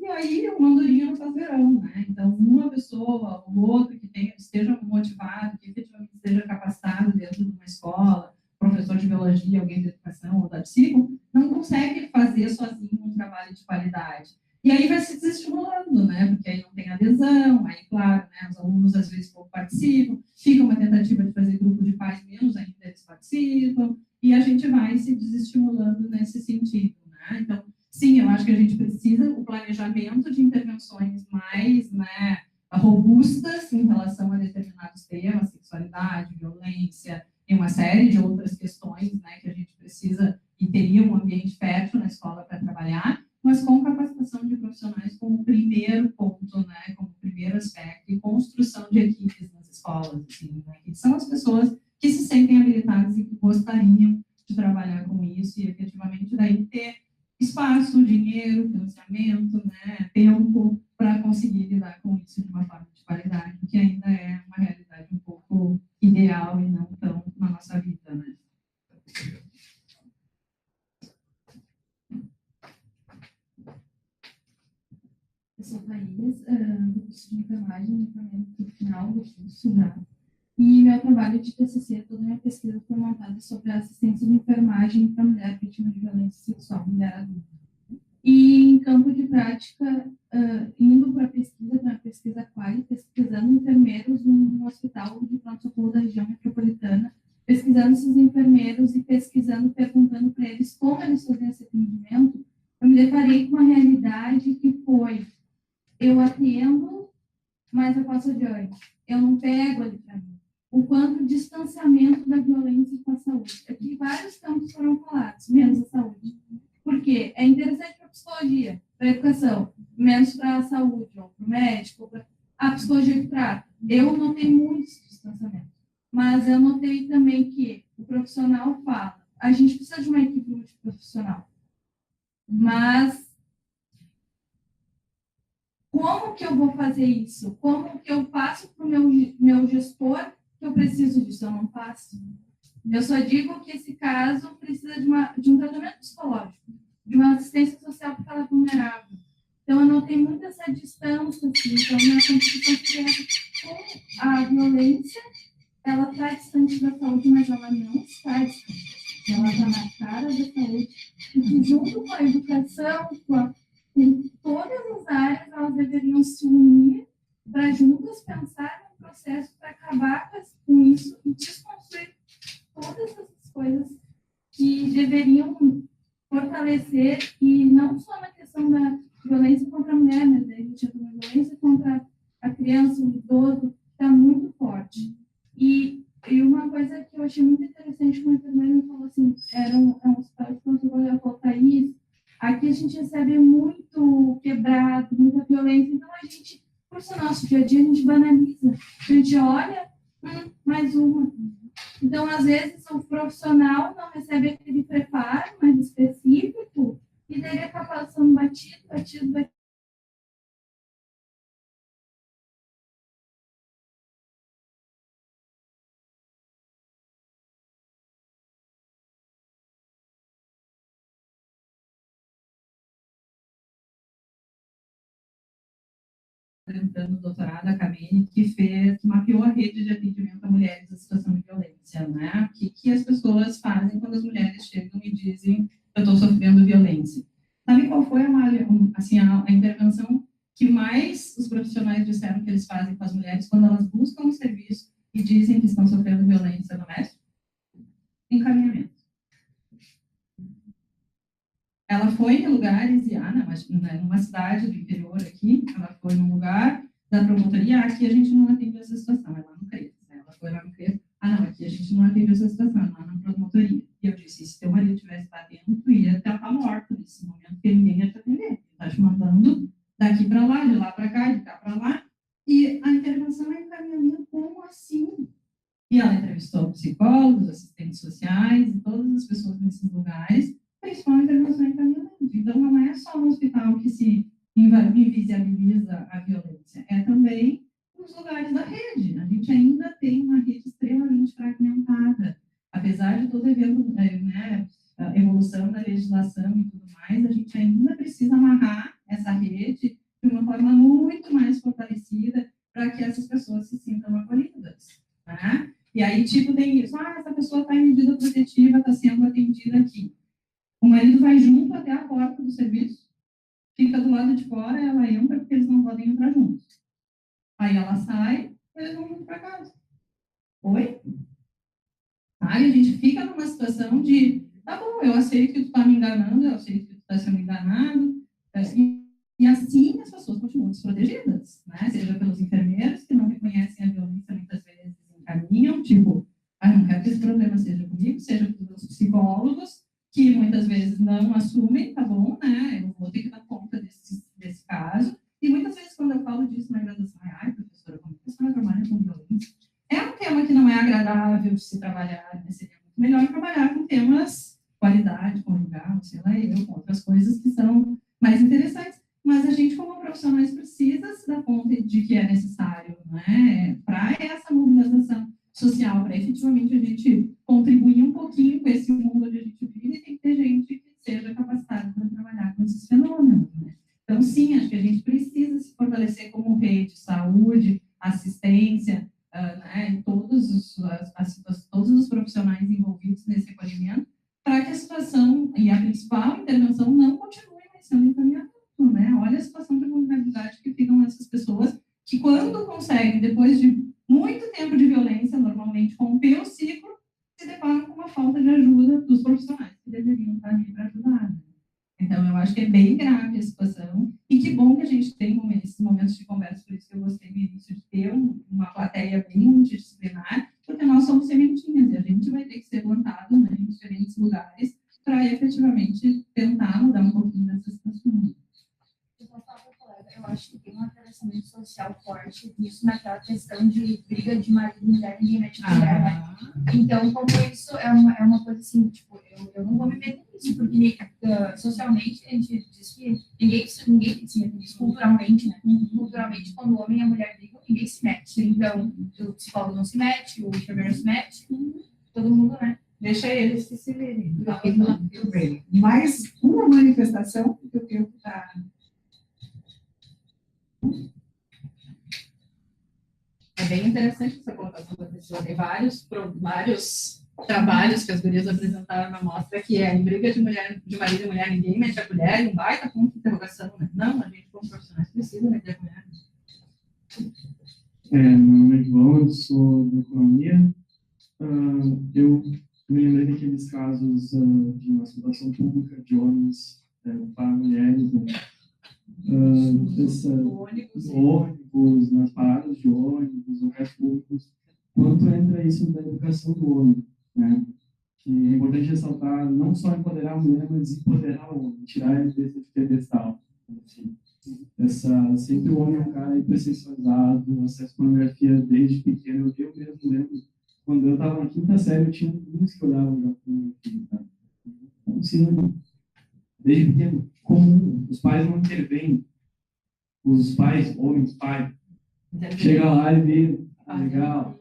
Speaker 2: E aí, uma andorinha não faz verão, né? Então, uma pessoa, o outro que esteja motivado, que efetivamente esteja capacitado dentro de uma escola, professor de biologia, alguém de educação ou da psico, não consegue fazer sozinho um trabalho de qualidade. E aí vai se desestimulando, né? Porque aí não tem adesão, aí, claro, né? Os alunos às vezes pouco participam, fica uma tentativa de fazer grupo de pais, menos ainda eles participam, e a gente vai se desestimulando nesse sentido, né? Então, sim, eu acho que a gente precisa o planejamento de intervenções mais, né, robustas em relação a determinados temas, sexualidade, violência, e uma série de outras questões, né, que a gente precisa e teria um ambiente fértil na escola para trabalhar, mas com capacitação de profissionais como primeiro ponto, né, como primeiro aspecto, e construção de equipes nas escolas, assim, né, que são as pessoas que se sentem habilitadas e que gostariam de trabalhar com isso e efetivamente daí ter espaço, dinheiro, financiamento, né, tempo para conseguir lidar com isso de uma forma de qualidade, que ainda é uma realidade um pouco ideal e não tão na nossa vida, né?
Speaker 4: Eu sou Thaís, do curso de enfermagem, no final do curso, né? E meu trabalho de TCC, toda a minha pesquisa foi montada sobre a assistência de enfermagem para mulher vítima de violência sexual, mulher adulta. E em campo de prática, indo para a pesquisa Quali, pesquisando enfermeiros no hospital de pronto-socorro da região metropolitana, pesquisando esses enfermeiros e pesquisando, perguntando para eles como eles faziam esse atendimento, eu me deparei com uma realidade que foi: eu atendo, mas eu passo adiante. Eu não pego ali para mim. O quanto o distanciamento da violência com a saúde. Aqui vários campos foram falados, menos a saúde. Por quê? É interessante para a psicologia, para a educação, menos para a saúde, ou para o médico, para a psicologia que trata. Eu notei muito esse distanciamento. Mas eu notei também que o profissional fala, a gente precisa de uma equipe multiprofissional. Mas como que eu vou fazer isso? Como que eu passo para o meu gestor que eu preciso disso? Eu não faço. Eu só digo que esse caso precisa de um tratamento psicológico, de uma assistência social porque ela é vulnerável. Então, eu notei muito essa distância. Assim. Então, minha contribuição com a violência, ela está distante da saúde, mas ela não está distante. Ela está na cara da saúde. E junto com a educação, em todas as áreas, elas deveriam se unir para juntas pensar num processo para acabar com isso e desconstruir todas essas coisas que deveriam fortalecer, e não só na questão da violência contra a mulher, mas a gente tem a violência contra a criança, o idoso, está muito forte. E uma coisa que eu achei muito interessante, que o enfermeiro me falou assim, era um hospital de pronto-socorro, ela falou: Thaís, aqui a gente recebe muito quebrado, muita violência, então a gente, por ser nosso dia a dia, a gente banaliza. A gente olha, mais uma. Então, às vezes, o profissional não recebe aquele preparo mais específico e daí ele acaba passando batido.
Speaker 2: Entrando no doutorado, a Camille, que mapeou a rede de atendimento a mulheres em situação de violência, né? O que as pessoas fazem quando as mulheres chegam e dizem eu estou sofrendo violência? Sabe qual foi a intervenção que mais os profissionais disseram que eles fazem com as mulheres quando elas buscam um serviço e dizem que estão sofrendo violência doméstica? Encaminhamento. Ela foi em lugares, numa cidade do interior aqui, ela foi num lugar da promotoria, aqui a gente não atende essa situação, é lá no CREAS, né? Ela foi lá no CREAS, não, aqui a gente não atende essa situação, é lá na promotoria. E eu disse, se teu marido estivesse lá dentro, tu ia estar morto nesse momento, porque ninguém ia te atender. Ele está te mandando daqui para lá, de lá para cá, de cá para lá, e a intervenção é encaminhamento, como assim? E ela entrevistou psicólogos, assistentes sociais, e todas as pessoas nesses lugares, principalmente intervenção e encaminhamento. Então, não é só no hospital que se invisibiliza a violência, é também nos lugares da rede. A gente ainda tem uma rede extremamente fragmentada. Apesar de todo evento, a evolução da legislação e tudo mais, a gente ainda precisa amarrar essa rede de uma forma muito mais fortalecida para que essas pessoas se sintam acolhidas, né? E aí, tem isso, essa pessoa está em medida protetiva, está sendo atendida aqui. O marido vai junto até a porta do serviço, fica do lado de fora, ela entra, porque eles não podem entrar juntos. Aí ela sai, eles vão junto para casa. Oi? Aí a gente fica numa situação de, tá bom, eu aceito que tu está me enganando, eu aceito que tu está sendo enganado, e assim as pessoas continuam desprotegidas, né? Seja pelos enfermeiros, que não reconhecem a violência, muitas vezes encaminham, não quero que esse problema seja comigo, seja pelos psicólogos, que muitas vezes não assumem, tá bom, né? Eu vou ter que dar conta desse caso. E muitas vezes, quando eu falo disso na graduação, professora, como a senhora trabalha com violência? É um tema que não é agradável de se trabalhar, né? Seria muito melhor trabalhar com temas qualidade, conjugal, sei lá, com outras coisas que são mais interessantes. Mas a gente, como profissionais, precisa se dar conta de que é necessário, né? Para essa mobilização social, para efetivamente a gente contribuir um pouquinho com esse mundo onde a gente vive, e tem que ter gente que seja capacitada para trabalhar com esses fenômenos, né? Então, sim, acho que a gente precisa se fortalecer como rede, saúde, assistência, né, todos os profissionais envolvidos nesse acolhimento, para que a situação e a principal intervenção não continue mais sendo encaminhamento, né? Olha a situação de vulnerabilidade que ficam essas pessoas, que quando conseguem, depois de muito tempo de violência, normalmente romper o ciclo, se deparam com uma falta de ajuda dos profissionais que deveriam estar ali para ajudar. Então, eu acho que é bem grave a situação, e que bom que a gente tem esses momentos de conversa, por isso que eu gostei no início de ter uma plateia bem multidisciplinar, porque nós somos sementinhas, e a gente vai ter que ser plantado, né, em diferentes lugares, para efetivamente tentar mudar um pouquinho dessa situação.
Speaker 6: Eu acho que tem um atravessamento social forte nisso, naquela questão de briga de marido e mulher, ninguém mete mulher, né? Então, como isso é uma coisa assim, eu não vou me meter nisso, porque socialmente a gente diz que ninguém se mete nisso, culturalmente, né? Culturalmente, quando o homem e a mulher brigam, ninguém se mete. Então, o psicólogo não se mete, o enfermeiro não se mete, todo mundo, né?
Speaker 1: Deixa eles se virem.
Speaker 3: Muito bem. Mais uma manifestação, porque o tempo está...
Speaker 1: É bem interessante essa colocação da pessoa. Tem vários trabalhos que as gurias apresentaram na mostra, que é em briga de marido e mulher, ninguém mete a colher, um baita ponto de interrogação, né? Não, a gente, como profissionais, precisa meter a colher.
Speaker 7: Meu nome é João, eu sou de economia. Eu me lembrei daqueles casos de uma situação pública de homens para mulheres, né? Ônibus, nas paradas de ônibus, locais públicos, quanto entra isso da educação do homem, né? Que é importante ressaltar não só empoderar a mulher, mas empoderar o homem, tirar ele desse pedestal. Assim. Sempre o homem é um cara hipersexualizado, acesso à pornografia desde pequeno. Eu mesmo lembro, quando eu estava na quinta série, eu tinha meninos que olhavam já para o filho, tá? Então, assim, desde pequeno, comum, os pais não intervêm. Os pais, homens, pais, chega lá e vê, legal,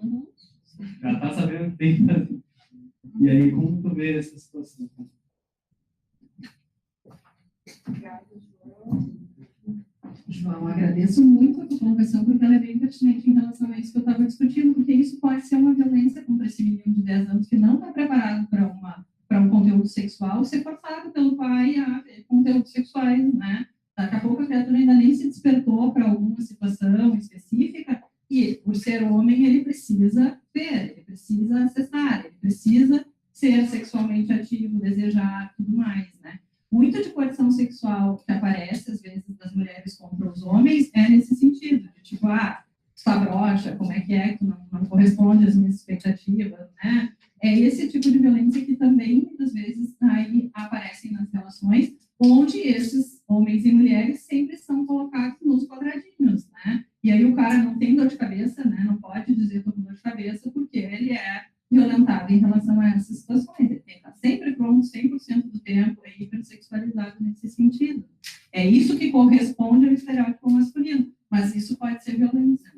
Speaker 7: já está sabendo o que tem que fazer. E aí, como tu vê essa situação?
Speaker 2: João, agradeço muito a tua colocação, porque ela é bem pertinente em relação a isso que eu estava discutindo, porque isso pode ser uma violência contra esse menino de 10 anos que não está preparado para um conteúdo sexual, ser forçado pelo pai a ver conteúdos sexuais, né? Daqui a pouco a criatura ainda nem se despertou para alguma situação específica, e por ser homem, ele precisa ver, ele precisa acessar, ele precisa ser sexualmente ativo, desejar, tudo mais, né? Muito de coerção sexual que aparece, às vezes, das mulheres contra os homens, é nesse sentido, de tipo, tu tá broxa, como é que tu não corresponde às minhas expectativas, né? É esse tipo de violência que também, muitas vezes, aí aparecem nas relações, onde esses homens e mulheres sempre são colocados nos quadradinhos, né? E aí o cara não tem dor de cabeça, né? Não pode dizer tô com dor de cabeça, porque ele é violentado em relação a essas situações. Ele tem que estar sempre pronto, 100% do tempo, é hipersexualizado nesse sentido. É isso que corresponde ao estereótipo masculino, mas isso pode ser violência.